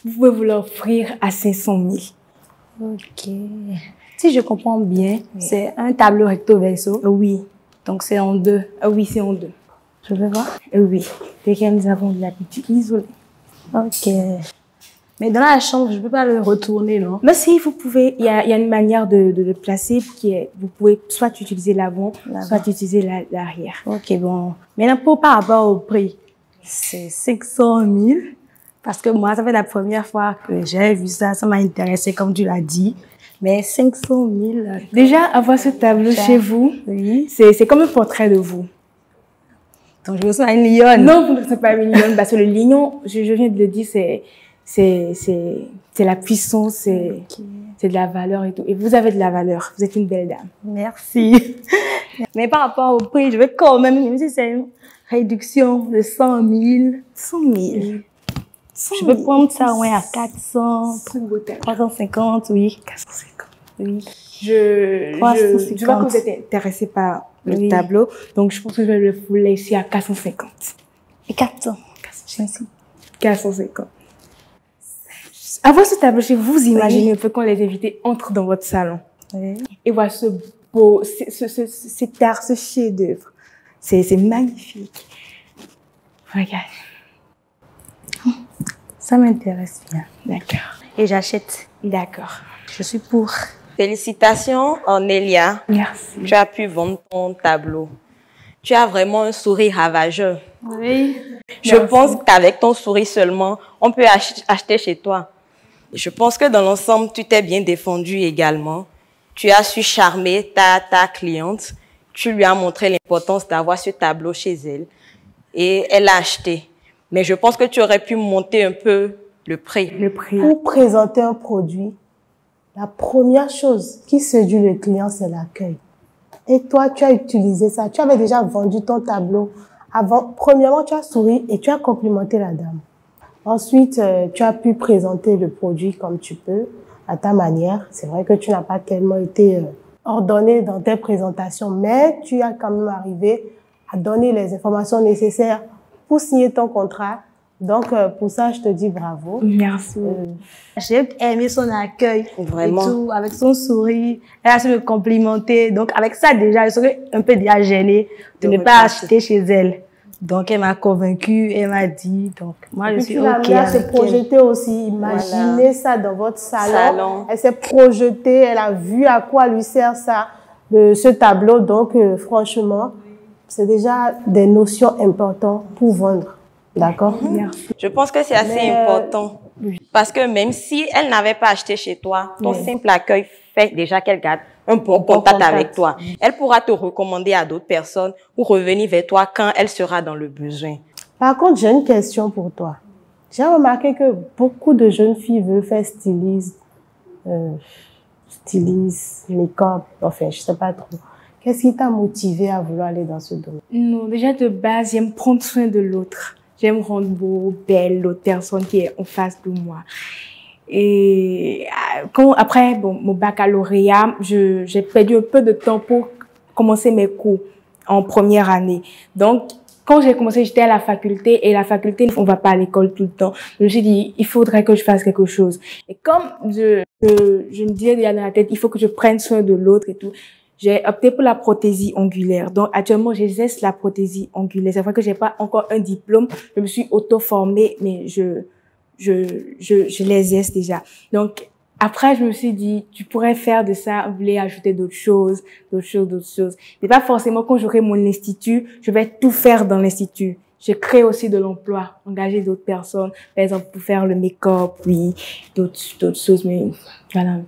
vous pouvez vous l'offrir à 500 000. Ok. Si je comprends bien, c'est un tableau recto-verso. Oui. Donc, c'est en deux. Oui, c'est en deux. Je peux voir? Oui. Lesquels nous avons de la peinture isolée. Ok. Mais dans la chambre, je peux pas le retourner, non? Mais si, vous pouvez. Il y a une manière de le placer qui est, vous pouvez soit utiliser l'avant, soit utiliser l'arrière. Ok, bon. Maintenant, par rapport au prix, c'est 500 000. Parce que moi, ça fait la première fois que j'ai vu ça. Ça m'a intéressé, comme tu l'as dit. Mais 500 000. Déjà, avoir ce tableau chez vous, oui, c'est comme un portrait de vous. Donc, je ressemble à une lionne. Non, vous ne ressemblez pas à une lionne, parce que le lion, je viens de le dire, c'est la puissance, c'est de la valeur et tout. Et vous avez de la valeur. Vous êtes une belle dame. Merci. Mais par rapport au prix, je vais quand même si c'est une réduction de 100 000. 100 000. Je peux prendre ça à 400, 350, oui. 450. Oui. Je vois que vous êtes intéressé par le tableau, donc je pense que je vais vous laisser à 450. Et 400. 450. Avoir ce tableau chez vous, vous imaginez un peu quand les invités entrent dans votre salon. Oui. Et voient ce beau, cet art, ce chef-d'œuvre. C'est magnifique. Regarde. Ça m'intéresse bien. D'accord. Et j'achète. D'accord. Je suis pour. Félicitations, Ornelia. Merci. Tu as pu vendre ton tableau. Tu as vraiment un sourire ravageur. Oui. Je pense qu'avec ton sourire seulement, on peut acheter chez toi. Je pense que dans l'ensemble, tu t'es bien défendu également. Tu as su charmer ta cliente. Tu lui as montré l'importance d'avoir ce tableau chez elle. Et elle l'a acheté. Mais je pense que tu aurais pu monter un peu le prix. Le prix. Pour présenter un produit, la première chose qui séduit le client, c'est l'accueil. Et toi, tu as utilisé ça. Tu avais déjà vendu ton tableau. Avant, premièrement, tu as souri et tu as complimenté la dame. Ensuite, tu as pu présenter le produit comme tu peux, à ta manière. C'est vrai que tu n'as pas tellement été ordonné dans tes présentations, mais tu as quand même arrivé à donner les informations nécessaires pour signer ton contrat. Donc, pour ça, je te dis bravo. Merci. J'ai aimé son accueil. Vraiment. Et tout, avec son sourire. Elle a su me complimenter. Donc, avec ça, déjà, je serais un peu déjà gênée de ne pas acheter chez elle. Donc, elle m'a convaincue, elle m'a dit. Donc, moi, je suis OK. Elle a se projeter aussi. Imaginez ça dans votre salon. Elle s'est projetée, elle a vu à quoi lui sert ça, ce tableau. Donc, franchement, c'est déjà des notions importantes pour vendre. D'accord? Merci. Je pense que c'est assez important. Parce que même si elle n'avait pas acheté chez toi, ton simple accueil fait déjà qu'elle garde un bon contact avec toi. Elle pourra te recommander à d'autres personnes ou revenir vers toi quand elle sera dans le besoin. Par contre, j'ai une question pour toi. J'ai remarqué que beaucoup de jeunes filles veulent faire styliste, make-up, enfin, je sais pas trop. Qu'est-ce qui t'a motivé à vouloir aller dans ce domaine? Non, déjà de base, j'aime prendre soin de l'autre. J'aime rendre beau, belle l'autre personne qui est en face de moi. Et après mon baccalauréat, j'ai perdu un peu de temps pour commencer mes cours en première année. Donc, quand j'ai commencé, j'étais à la faculté et la faculté, on va pas à l'école tout le temps. Je me suis dit, il faudrait que je fasse quelque chose. Et comme je me disais déjà dans la tête, il faut que je prenne soin de l'autre et tout. J'ai opté pour la prothésie ongulaire. Donc, actuellement, j'exerce la prothésie ongulaire. C'est vrai que j'ai pas encore un diplôme. Je me suis auto-formée, mais je l'exerce déjà. Donc, après, je me suis dit, tu pourrais faire de ça, vous voulez ajouter d'autres choses. Mais pas forcément quand j'aurai mon institut, je vais tout faire dans l'institut. Je crée aussi de l'emploi, engager d'autres personnes, par exemple, pour faire le make-up, oui, d'autres choses, mais voilà.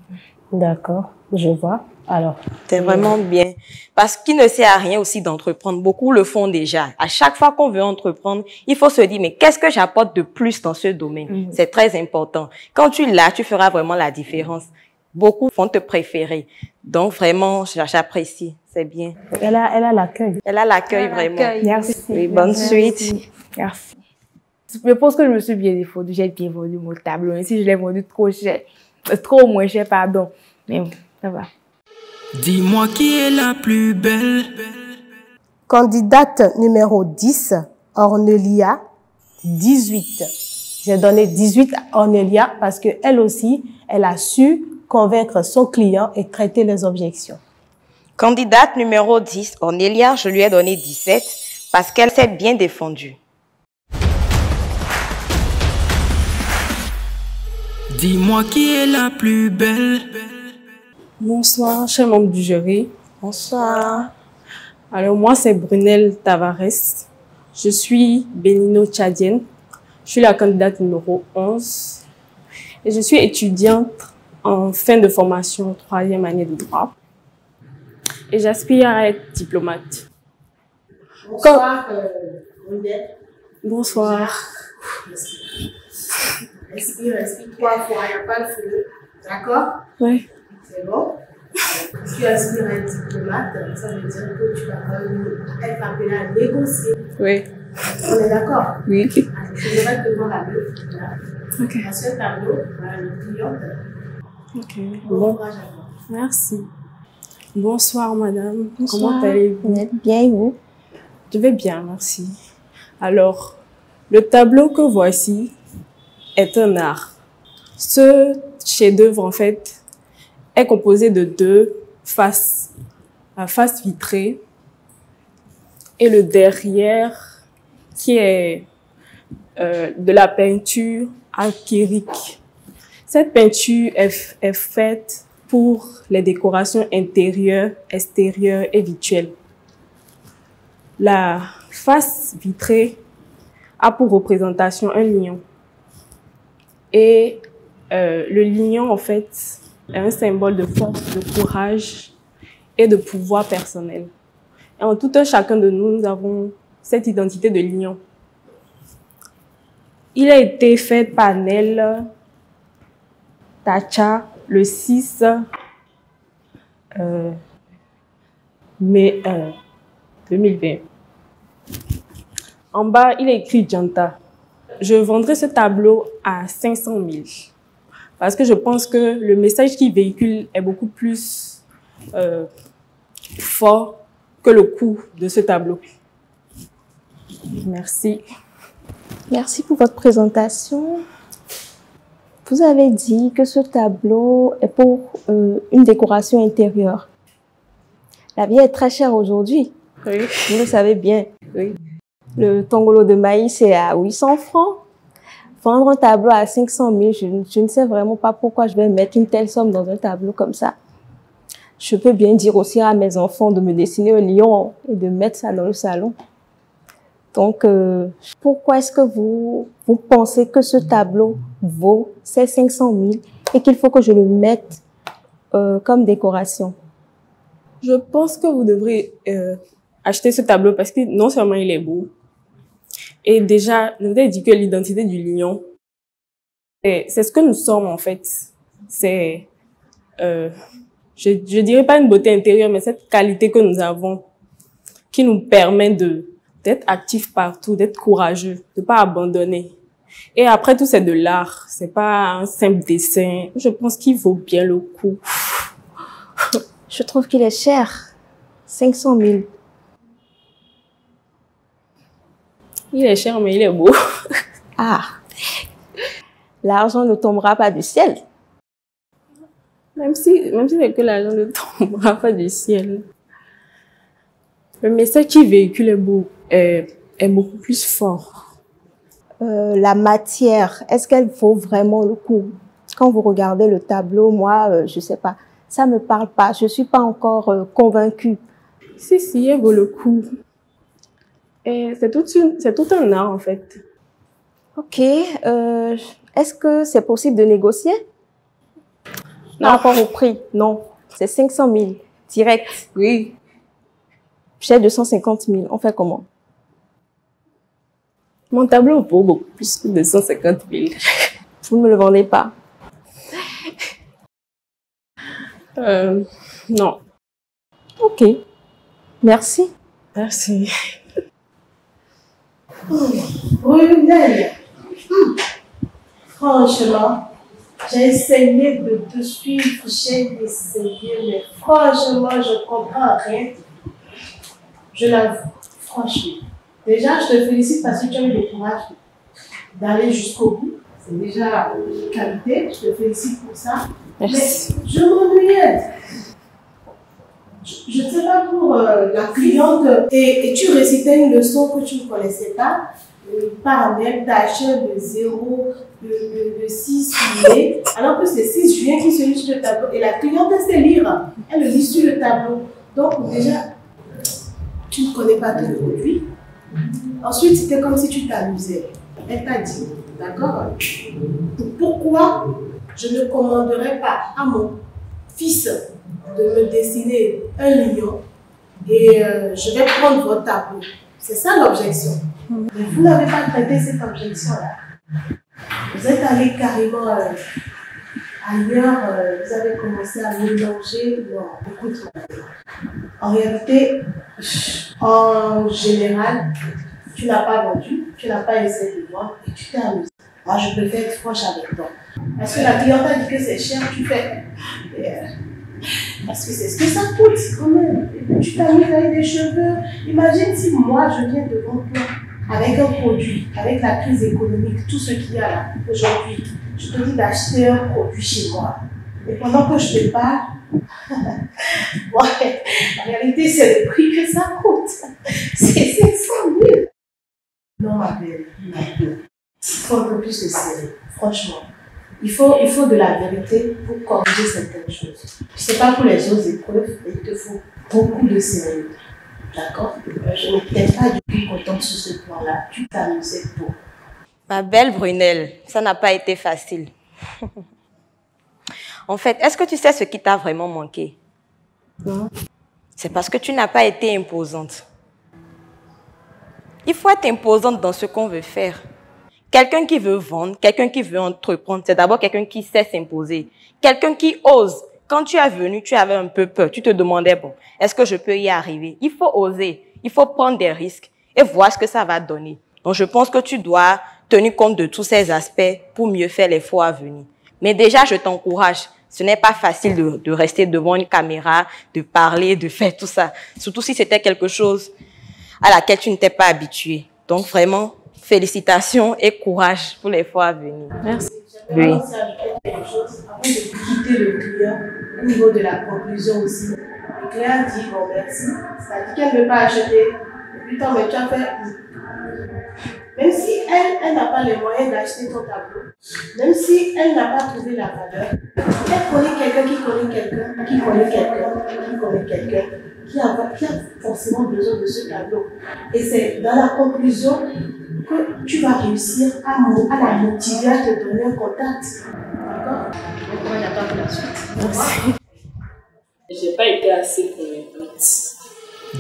D'accord, je vois. Alors, c'est vraiment bien. Parce qu'il ne sert à rien aussi d'entreprendre. Beaucoup le font déjà. À chaque fois qu'on veut entreprendre, il faut se dire, mais qu'est-ce que j'apporte de plus dans ce domaine? C'est très important. Quand tu l'as, tu feras vraiment la différence. Beaucoup vont te préférer. Donc, vraiment, j'apprécie. C'est bien. Elle a l'accueil. Elle a l'accueil, vraiment. Merci. Oui, bonne suite. Merci. Je pense que je me suis bien défendue. J'ai bien vendu mon tableau. Même si je l'ai vendu trop cher. Trop moins cher, pardon. Mais ça va. Dis-moi qui est la plus belle. Candidate numéro 10, Ornelia, 18. J'ai donné 18 à Ornelia parce que elle aussi, elle a su convaincre son client et traiter les objections. Candidate numéro 10, Ornelia, je lui ai donné 17 parce qu'elle s'est bien défendue. Dis-moi qui est la plus belle. Bonsoir, chers membres du jury. Bonsoir. Alors, moi, c'est Brunel Tavares. Je suis bénino-tchadienne. Je suis la candidate numéro 11. Et je suis étudiante en fin de formation, 3e année de droit. Et j'aspire à être diplomate. Bonsoir, Brunel. Bonsoir. Respire 3 fois, il n'y a pas le feu. D'accord? Oui. C'est bon? Si tu aspires à être diplomate, ça veut dire que tu vas quand même être appelé à négocier. Oui. On est d'accord? Oui. Je vais te voir la tableau. Ok. Dans ce tableau, voilà le client. Ok. Bon courage à toi. Merci. Bonsoir, madame. Bonsoir. Comment allez-vous? Bien, et vous? Je vais bien, merci. Alors, le tableau que voici est un art. Ce chef-d'œuvre, en fait, est composé de 2 faces. La face vitrée et le derrière qui est de la peinture acrylique. Cette peinture est faite pour les décorations intérieures, extérieures et virtuelles. La face vitrée a pour représentation un lion. Et le lion, en fait, est un symbole de force, de courage et de pouvoir personnel. Et en tout un chacun de nous, nous avons cette identité de lion. Il a été fait par Nel Tacha le 6 mai 2020. En bas, il est écrit Janta. Je vendrai ce tableau à 500 000 parce que je pense que le message qu'il véhicule est beaucoup plus fort que le coût de ce tableau. Merci. Merci pour votre présentation. Vous avez dit que ce tableau est pour une décoration intérieure. La vie est très chère aujourd'hui. Oui. Vous le savez bien. Oui. Le tongolo de maïs est à 800 francs. Vendre un tableau à 500 000, je ne sais vraiment pas pourquoi je vais mettre une telle somme dans un tableau comme ça. Je peux bien dire aussi à mes enfants de me dessiner un lion et de mettre ça dans le salon. Donc, pourquoi est-ce que vous pensez que ce tableau vaut ces 500 000 et qu'il faut que je le mette comme décoration? Je pense que vous devrez acheter ce tableau parce que non seulement il est beau, et déjà, je vous ai dit que l'identité du lion, c'est ce que nous sommes en fait. C'est, je dirais pas une beauté intérieure, mais cette qualité que nous avons qui nous permet d'être actifs partout, d'être courageux, de pas abandonner. Et après tout, c'est de l'art. C'est pas un simple dessin. Je pense qu'il vaut bien le coup. Je trouve qu'il est cher. 500 000. Il est cher, mais il est beau. Ah. L'argent ne tombera pas du ciel. Même si c'est que l'argent ne tombera pas du ciel. Le message qu'il véhicule est beaucoup plus fort. La matière, est-ce qu'elle vaut vraiment le coup? Quand vous regardez le tableau, moi, je sais pas, ça me parle pas. Je suis pas encore convaincue. Si, elle vaut le coup. Et c'est tout un art, en fait. Ok. Est-ce que c'est possible de négocier? Non. Par rapport au prix? Non. C'est 500 000. Direct. Oui. J'ai 250 000. On fait comment? Mon tableau vaut beaucoup plus que 250 000. Vous ne me le vendez pas? Non. Ok. Merci. Merci. Brunel, franchement, j'ai essayé de te suivre, j'ai essayé, mais franchement, je comprends rien. Je l'avoue, franchement. Déjà, je te félicite parce que tu as eu le courage d'aller jusqu'au bout. C'est déjà une qualité, je te félicite pour ça. Merci. Mais je m'ennuyais. Je ne sais pas pour la cliente, et tu récitais une leçon que tu ne connaissais pas, par même d'achat de 0, de 6 juillet, alors que c'est 6 juillet qui se lit sur le tableau. Et la cliente, elle sait lire, elle le lit sur le tableau. Donc déjà, tu ne connais pas tout le produit. Ensuite, c'était comme si tu t'amusais. Elle t'a dit, d'accord? Pourquoi je ne commanderais pas à mon fils de me dessiner un lion et je vais prendre votre tableau? C'est ça l'objection. Mais vous n'avez pas traité cette objection-là. Vous êtes allé carrément ailleurs, vous avez commencé à mélanger. Non, écoute, en réalité, en général, tu n'as pas vendu, tu n'as pas essayé de vendre et tu t'es amusé. Moi, je préfère être franche avec toi. Parce que la cliente a dit que c'est cher, tu fais. Parce que c'est ce que ça coûte quand même. Et puis tu t'amuses avec des cheveux. Imagine si moi, je viens devant toi avec un produit, avec la crise économique, tout ce qu'il y a là aujourd'hui. Je te dis d'acheter un produit chez moi. Et pendant que je te parle, ouais, en réalité, c'est le prix que ça coûte. C'est 500 000. Non, ma belle, faut un peu plus de sérieux, franchement. Il faut de la vérité pour corriger certaines choses. C'est pas pour les autres épreuves, mais il te faut beaucoup de sérieux. D'accord? Je n'étais pas du tout contente sur ce point-là. Tu t'amusais pour. Ma belle Brunelle, ça n'a pas été facile. En fait, est-ce que tu sais ce qui t'a vraiment manqué? Non. C'est parce que tu n'as pas été imposante. Il faut être imposante dans ce qu'on veut faire. Quelqu'un qui veut vendre, quelqu'un qui veut entreprendre, c'est d'abord quelqu'un qui sait s'imposer. Quelqu'un qui ose. Quand tu es venu, tu avais un peu peur. Tu te demandais, bon, est-ce que je peux y arriver? Il faut oser. Il faut prendre des risques et voir ce que ça va donner. Donc, je pense que tu dois tenir compte de tous ces aspects pour mieux faire les fois à venir. Mais déjà, je t'encourage. Ce n'est pas facile de rester devant une caméra, de parler, de faire tout ça. Surtout si c'était quelque chose à laquelle tu n'étais pas habitué. Donc, vraiment, félicitations et courage pour les fois à venir. Merci. Oui. Avant de quitter le client, au niveau de la conclusion aussi, le client dit bon merci, c'est-à-dire qu'elle ne veut pas acheter, putain mais tu as fait, même si elle n'a pas les moyens d'acheter ton tableau, même si elle n'a pas trouvé la valeur, elle connaît quelqu'un qui connaît quelqu'un, qui connaît quelqu'un, qui connaît quelqu'un, qui a forcément besoin de ce tableau. Et c'est dans la conclusion que tu vas réussir à la motiver, à te donner un contact. D'accord? Maintenant, il n'y a pas de la suite. Merci. J'ai pas été assez convaincante.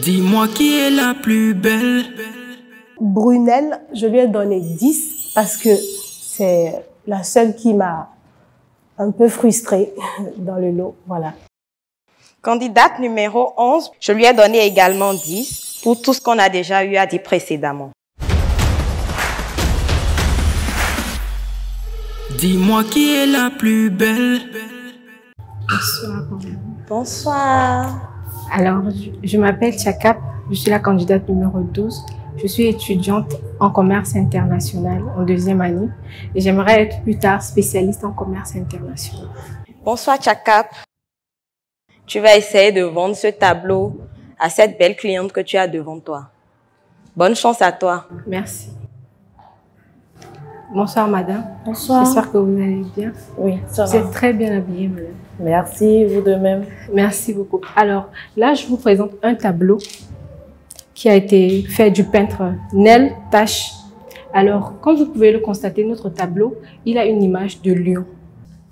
Dis-moi qui est la plus belle. Brunelle, je lui ai donné 10 parce que c'est la seule qui m'a un peu frustrée dans le lot. Voilà. Candidate numéro 11, je lui ai donné également 10 pour tout ce qu'on a déjà eu à dire précédemment. Dis-moi qui est la plus belle. Bonsoir. Bonsoir. Alors, je m'appelle Chakap, je suis la candidate numéro 12. Je suis étudiante en commerce international en 2e année et j'aimerais être plus tard spécialiste en commerce international. Bonsoir Chakap. Tu vas essayer de vendre ce tableau à cette belle cliente que tu as devant toi. Bonne chance à toi. Merci. Bonsoir madame. Bonsoir. J'espère que vous allez bien. Oui, ça va. Vous êtes très bien habillée madame. Merci, vous de même. Merci beaucoup. Alors là, je vous présente un tableau qui a été fait du peintre Nel Tache. Alors, comme vous pouvez le constater, notre tableau, il a une image de lion.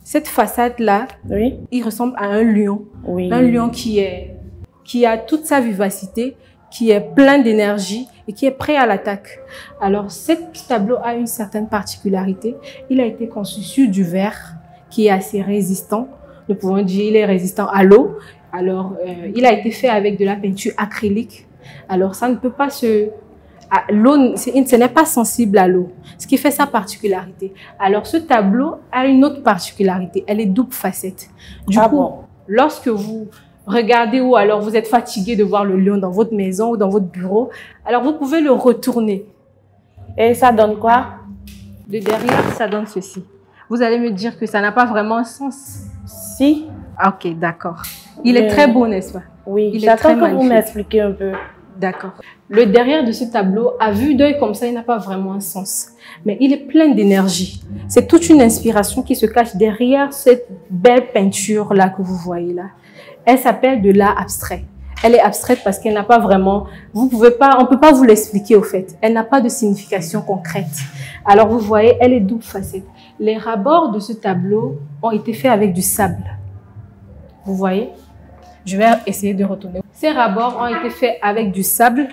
Cette façade-là, oui, il ressemble à un lion. Oui. Un lion qui a toute sa vivacité, qui est plein d'énergie et qui est prêt à l'attaque. Alors, ce tableau a une certaine particularité. Il a été conçu sur du verre qui est assez résistant. Nous pouvons dire qu'il est résistant à l'eau. Alors, il a été fait avec de la peinture acrylique. Alors, ça ne peut pas l'eau, ce n'est pas sensible à l'eau, ce qui fait sa particularité. Alors, ce tableau a une autre particularité, elle est double facette. Du coup, lorsque vous regardez ou alors vous êtes fatigué de voir le lion dans votre maison ou dans votre bureau, alors vous pouvez le retourner. Et ça donne quoi? De derrière, ça donne ceci. Vous allez me dire que ça n'a pas vraiment un sens. Si. Ok, d'accord. Il est très beau, n'est-ce pas? Oui, j'attends que vous m'expliquez un peu. D'accord. Le derrière de ce tableau, à vue d'œil comme ça, il n'a pas vraiment un sens. Mais il est plein d'énergie. C'est toute une inspiration qui se cache derrière cette belle peinture-là que vous voyez là. Elle s'appelle de l'art abstrait. Elle est abstraite parce qu'elle n'a pas vraiment... on ne peut pas vous l'expliquer au fait. Elle n'a pas de signification concrète. Alors vous voyez, elle est double facette. Les rabords de ce tableau ont été faits avec du sable. Vous voyez? Je vais essayer de retourner. Ces rabords ont été faits avec du sable,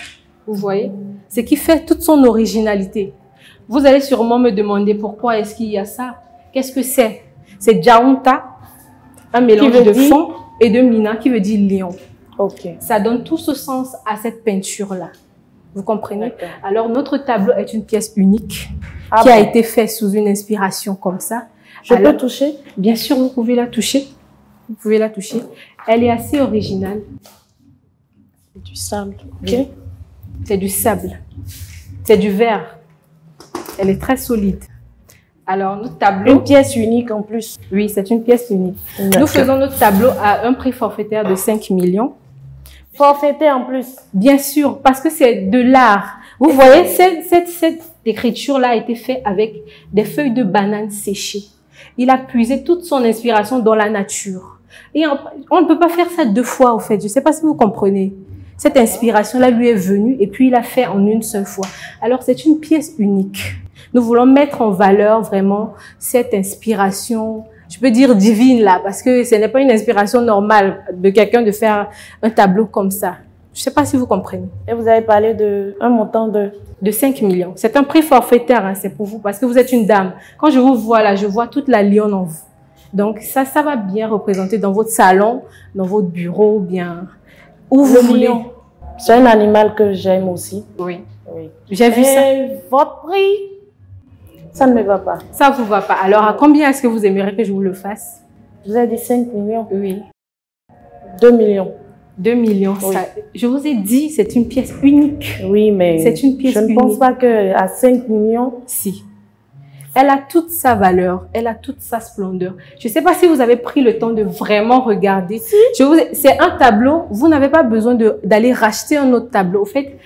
vous voyez, ce qui fait toute son originalité. Vous allez sûrement me demander pourquoi est-ce qu'il y a ça. Qu'est-ce que c'est? C'est Djaunta, un mélange de fond et de mina qui veut dire lion. Okay. Ça donne tout ce sens à cette peinture-là. Vous comprenez? Alors, notre tableau est une pièce unique qui a été faite sous une inspiration comme ça. Je peux toucher? Bien sûr, vous pouvez la toucher. Vous pouvez la toucher. Elle est assez originale. C'est du sable. Ok. C'est du sable. C'est du verre. Elle est très solide. Alors, notre tableau... Une pièce unique en plus. Oui, c'est une pièce unique. Nous faisons notre tableau à un prix forfaitaire de 5 millions. Forfaitaire en plus? Bien sûr, parce que c'est de l'art. Vous voyez, cette d'écriture là a été fait avec des feuilles de banane séchées. Il a puisé toute son inspiration dans la nature. Et on ne peut pas faire ça deux fois, au fait. Je ne sais pas si vous comprenez. Cette inspiration-là lui est venue et puis il a fait en une seule fois. Alors, c'est une pièce unique. Nous voulons mettre en valeur vraiment cette inspiration, je peux dire divine là, parce que ce n'est pas une inspiration normale de quelqu'un de faire un tableau comme ça. Je ne sais pas si vous comprenez. Et vous avez parlé d'un montant de 5 millions. C'est un prix forfaitaire, hein, c'est pour vous, parce que vous êtes une dame. Quand je vous vois là, je vois toute la lionne en vous. Donc ça va bien représenter dans votre salon, dans votre bureau, bien où vous voulez. C'est un animal que j'aime aussi. Oui. J'ai vu ça. Votre prix, ça ne me va pas. Ça ne vous va pas. Alors, à combien est-ce que vous aimeriez que je vous le fasse? Vous avez dit 5 millions. Oui. 2 millions. 2 millions. Oui. Ça, je vous ai dit, c'est une pièce unique. Oui, mais c'est une pièce unique. Je ne pense pas qu'à 5 millions... Si. Elle a toute sa valeur, elle a toute sa splendeur. Je ne sais pas si vous avez pris le temps de vraiment regarder. Si. C'est un tableau, vous n'avez pas besoin d'aller racheter un autre tableau. Au fait,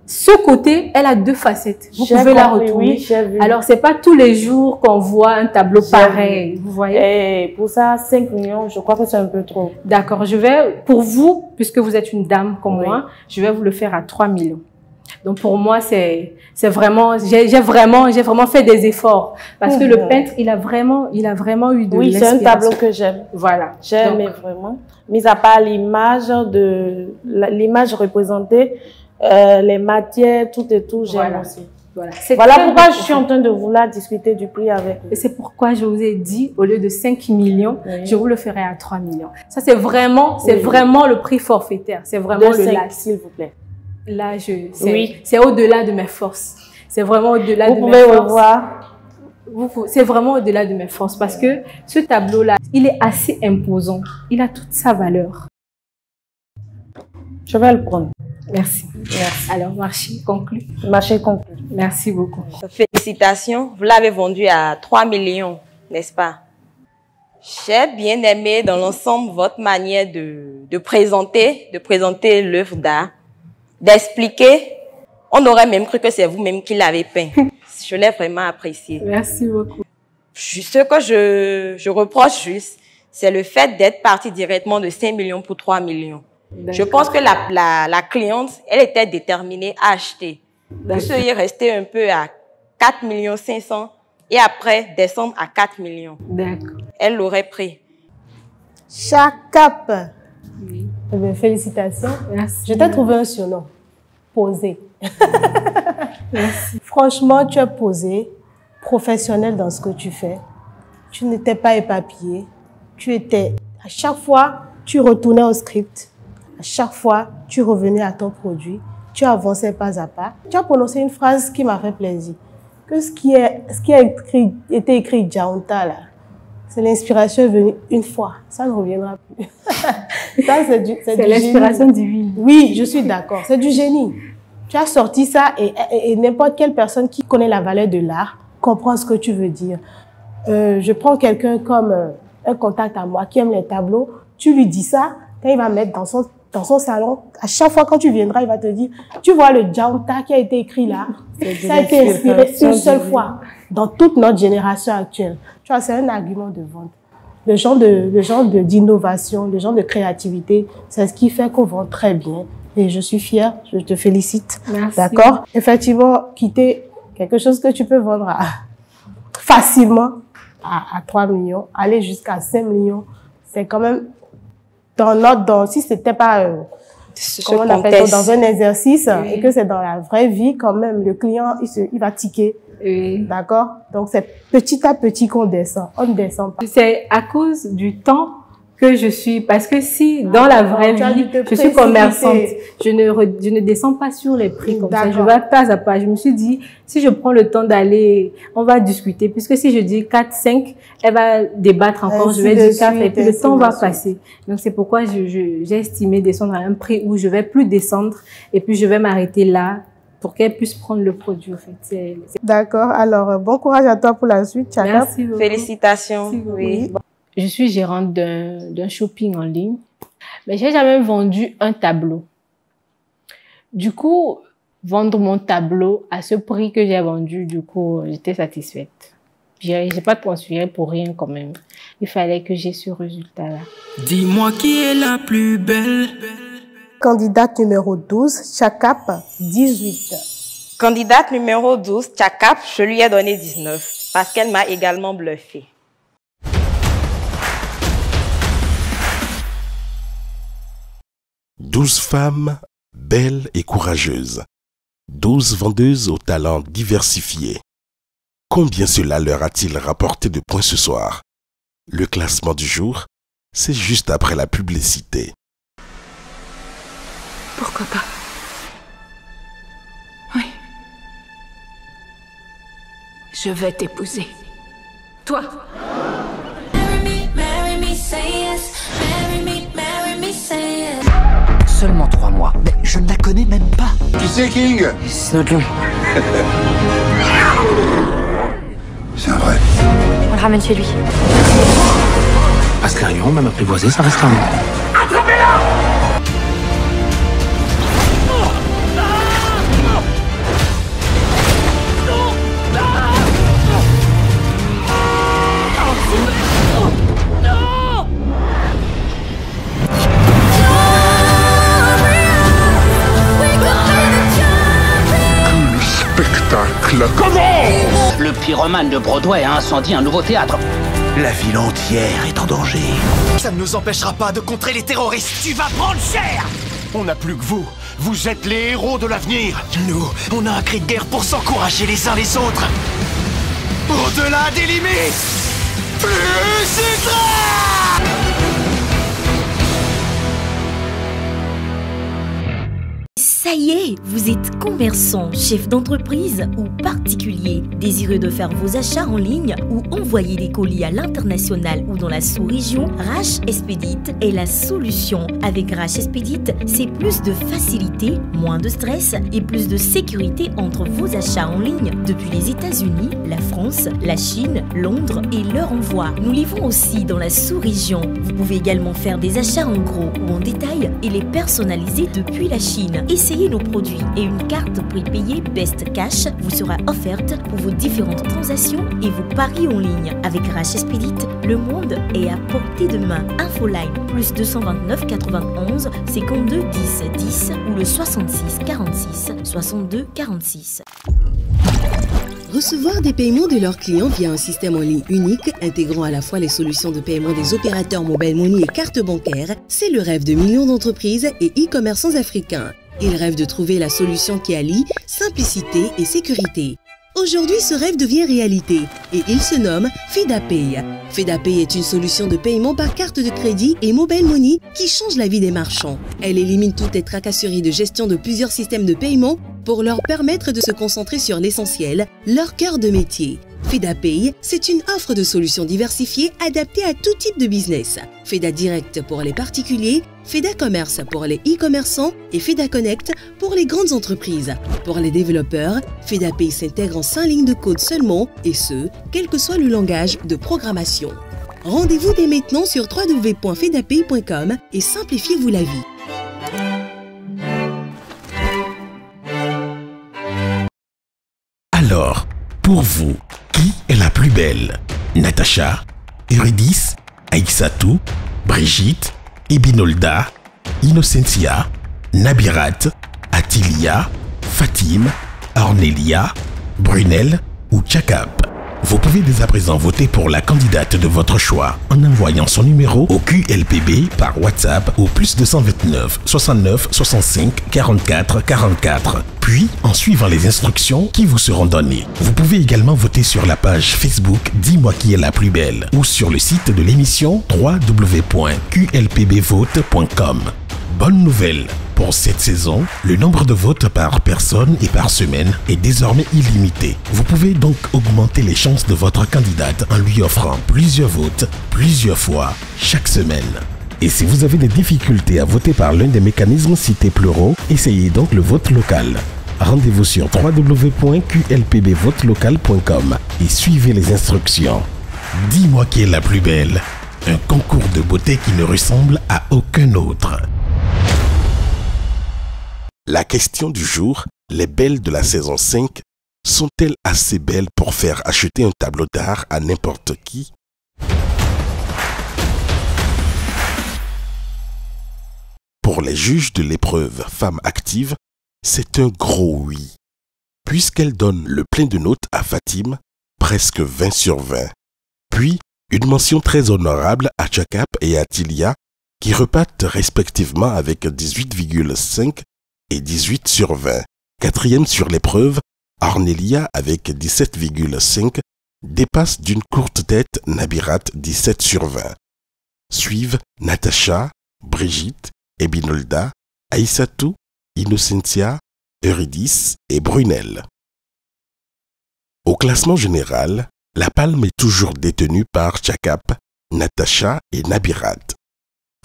ce côté, elle a deux facettes. Vous pouvez la retourner. Oui, j'ai vu. Alors, c'est pas tous les jours qu'on voit un tableau pareil. Vous voyez? Et pour ça, 5 millions, je crois que c'est un peu trop. D'accord. Je vais, pour vous, puisque vous êtes une dame comme moi, je vais vous le faire à 3 millions. Donc pour moi, c'est vraiment, j'ai vraiment fait des efforts parce que le peintre, il a vraiment eu de l'inspiration. C'est un tableau que j'aime. Voilà. J'aime vraiment. Mis à part l'image représentée, les matières, tout et tout, j'aime aussi. Voilà pourquoi je suis en train de vouloir discuter du prix avec vous. Et c'est pourquoi je vous ai dit, au lieu de 5 millions, je vous le ferai à 3 millions. Ça, c'est vraiment le prix forfaitaire. C'est vraiment le 5, s'il vous plaît. Là, c'est au-delà de mes forces. C'est vraiment au-delà de mes forces. Vous pouvez revoir. C'est vraiment au-delà de mes forces parce que ce tableau-là, il est assez imposant. Il a toute sa valeur. Je vais le prendre. Merci. Alors, marché conclu. Marché conclu. Merci beaucoup. Félicitations. Vous l'avez vendu à 3 millions, n'est-ce pas? J'ai bien aimé dans l'ensemble votre manière de présenter l'œuvre d'art. D'expliquer, on aurait même cru que c'est vous-même qui l'avez peint. Je l'ai vraiment apprécié. Merci beaucoup. Ce que je reproche juste, c'est le fait d'être parti directement de 5 millions pour 3 millions. Je pense que la cliente, elle était déterminée à acheter. Vous seriez resté un peu à 4 millions 500 et après descendre à 4 millions. D'accord. Elle l'aurait pris. Chakap. Oui. Eh bien, félicitations. Merci. Je t'ai trouvé un surnom. Posé. Merci. Franchement, tu es posé, professionnel dans ce que tu fais. Tu n'étais pas éparpillé. Tu étais, à chaque fois, tu retournais au script. À chaque fois, tu revenais à ton produit. Tu avançais pas à pas. Tu as prononcé une phrase qui m'a fait plaisir. Que ce qui a été écrit Jaunta là, c'est l'inspiration venue une fois. Ça ne reviendra plus. C'est l'inspiration divine. Oui, je suis d'accord. C'est du génie. Tu as sorti ça et n'importe quelle personne qui connaît la valeur de l'art comprend ce que tu veux dire. Je prends quelqu'un comme un contact à moi qui aime les tableaux. Tu lui dis ça, quand il va mettre dans son salon, à chaque fois quand tu viendras, il va te dire, tu vois le Jaunta qui a été écrit là, ça a été inspiré une seule fois dans toute notre génération actuelle. Tu vois, c'est un argument de vente. Le genre d'innovation, le genre de créativité, c'est ce qui fait qu'on vend très bien. Et je suis fière, je te félicite. Merci. D'accord? Effectivement, quitter quelque chose que tu peux vendre facilement à 3 millions, aller jusqu'à 5 millions, c'est quand même si c'était pas comment on appelle ça, dans un exercice et que c'est dans la vraie vie, quand même, le client, il va tiquer. D'accord? Donc, c'est petit à petit qu'on descend. On ne descend pas. C'est à cause du temps que je suis, parce que si dans la vraie vie, je suis commerçante, je ne descends pas sur les prix comme ça, je vais pas à pas. Je me suis dit, si je prends le temps d'aller, on va discuter, puisque si je dis 4, 5, elle va débattre encore, je vais dire 4, et puis le temps va passer. Donc c'est pourquoi j'ai estimé descendre à un prix où je vais plus descendre, et puis je vais m'arrêter là, pour qu'elle puisse prendre le produit, en fait. D'accord. Alors, bon courage à toi pour la suite, Chaka. Merci beaucoup. Félicitations. Merci beaucoup. Oui. Je suis gérante d'un shopping en ligne, mais j'ai jamais vendu un tableau. Du coup, vendre mon tableau à ce prix que j'ai vendu. Du coup, j'étais satisfaite. J'ai pas transféré pour rien quand même. Il fallait que j'ai ce résultat-là. Dis-moi qui est la plus belle. Candidate numéro 12, Chakap, 18. Candidate numéro 12, Chakap, je lui ai donné 19 parce qu'elle m'a également bluffé. « 12 femmes belles et courageuses. 12 vendeuses aux talents diversifiés. Combien cela leur a-t-il rapporté de points ce soir? Le classement du jour, c'est juste après la publicité. Pourquoi pas? Oui. Je vais t'épouser. Toi. Seulement 3 mois. Mais je ne la connais même pas. Qui c'est, King? C'est notre lion. C'est un vrai. On le ramène chez lui. Parce qu'un lion, même apprivoisé, ça reste un lion. Attrapez-la! Comment? Le pyromane de Broadway a incendié un nouveau théâtre. La ville entière est en danger. Ça ne nous empêchera pas de contrer les terroristes. Tu vas prendre cher! On n'a plus que vous. Vous êtes les héros de l'avenir. Nous, on a un cri de guerre pour s'encourager les uns les autres. Au-delà des limites, plus ultra! Ça y est, vous êtes commerçant, chef d'entreprise ou particulier, désireux de faire vos achats en ligne ou envoyer des colis à l'international ou dans la sous-région, Rash Expedite est la solution. Avec Rash Expedite, c'est plus de facilité, moins de stress et plus de sécurité entre vos achats en ligne depuis les États-Unis, la France, la Chine, Londres et leur envoi. Nous livrons aussi dans la sous-région. Vous pouvez également faire des achats en gros ou en détail et les personnaliser depuis la Chine. Essayez nos produits et une carte prépayée Best Cash vous sera offerte pour vos différentes transactions et vos paris en ligne. Avec Rash Expedite, le monde est à portée de main. Infoline plus 229 91 52 10 10 ou le 66 46 62 46. Recevoir des paiements de leurs clients via un système en ligne unique, intégrant à la fois les solutions de paiement des opérateurs mobile money et cartes bancaires, c'est le rêve de millions d'entreprises et e-commerçants africains. Ils rêvent de trouver la solution qui allie simplicité et sécurité. Aujourd'hui, ce rêve devient réalité et il se nomme FedaPay. FedaPay est une solution de paiement par carte de crédit et mobile money qui change la vie des marchands. Elle élimine toutes les tracasseries de gestion de plusieurs systèmes de paiement pour leur permettre de se concentrer sur l'essentiel, leur cœur de métier. FedaPay, c'est une offre de solutions diversifiées adaptée à tout type de business. Feda Direct pour les particuliers, Feda Commerce pour les e-commerçants et Feda Connect pour les grandes entreprises. Pour les développeurs, FedaPay s'intègre en 5 lignes de code seulement et ce, quel que soit le langage de programmation. Rendez-vous dès maintenant sur www.fedapay.com et simplifiez-vous la vie. Alors, pour vous, qui est la plus belle? Natacha, Eurydice, Aïssatou, Brigitte, Ebinolda, Innocentia, Nabirat, Atilia, Fatim, Ornelia, Brunel ou Chakap. Vous pouvez dès à présent voter pour la candidate de votre choix en envoyant son numéro au QLPB par WhatsApp au plus 229 69 65 44 44. Puis, en suivant les instructions qui vous seront données. Vous pouvez également voter sur la page Facebook Dis-moi qui est la plus belle ou sur le site de l'émission www.qlpbvote.com. Bonne nouvelle! Pour cette saison, le nombre de votes par personne et par semaine est désormais illimité. Vous pouvez donc augmenter les chances de votre candidate en lui offrant plusieurs votes, plusieurs fois, chaque semaine. Et si vous avez des difficultés à voter par l'un des mécanismes cités plus haut, essayez donc le vote local. Rendez-vous sur www.qlpbvotelocal.com et suivez les instructions. Dis-moi qui est la plus belle. Un concours de beauté qui ne ressemble à aucun autre. La question du jour les belles de la saison 5 sont-elles assez belles pour faire acheter un tableau d'art à n'importe qui? Pour les juges de l'épreuve Femmes actives, c'est un gros oui, puisqu'elle donne le plein de notes à Fatim, presque 20 sur 20. Puis, une mention très honorable à Tchakap et à Tilia, qui repartent respectivement avec 18,5 et 18 sur 20. Quatrième sur l'épreuve, Ornelia avec 17,5 dépasse d'une courte tête Nabirat 17 sur 20. Suivent Natacha, Brigitte, Ebinolda, Aïssatou, Innocentia, Eurydice et Brunel. Au classement général, la palme est toujours détenue par Tchakap, Natacha et Nabirat.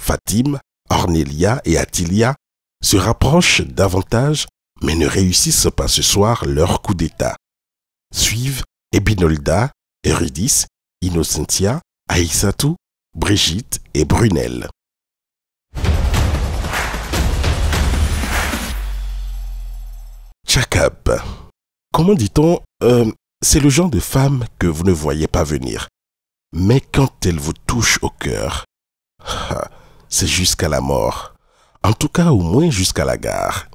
Fatim, Ornelia et Atilia se rapprochent davantage mais ne réussissent pas ce soir leur coup d'état. Suivent Ebinolda, Eurydice, Innocentia, Aïssatou, Brigitte et Brunel. Tchakap. Comment dit-on, c'est le genre de femme que vous ne voyez pas venir. Mais quand elle vous touche au cœur, c'est jusqu'à la mort. En tout cas, au moins jusqu'à la gare.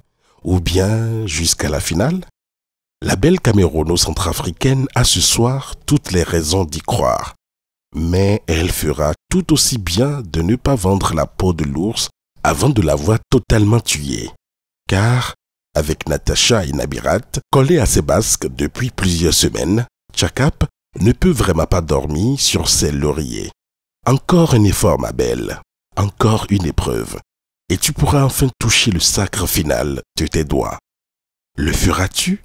Ou bien jusqu'à la finale. La belle camérouno-centrafricaine a ce soir toutes les raisons d'y croire. Mais elle fera tout aussi bien de ne pas vendre la peau de l'ours avant de l'avoir totalement tuée. Car, avec Natacha et Nabirat, collés à ses basques depuis plusieurs semaines, Tchakap ne peut vraiment pas dormir sur ses lauriers. Encore un effort, ma belle. Encore une épreuve. Et tu pourras enfin toucher le sacre final de tes doigts. Le feras-tu?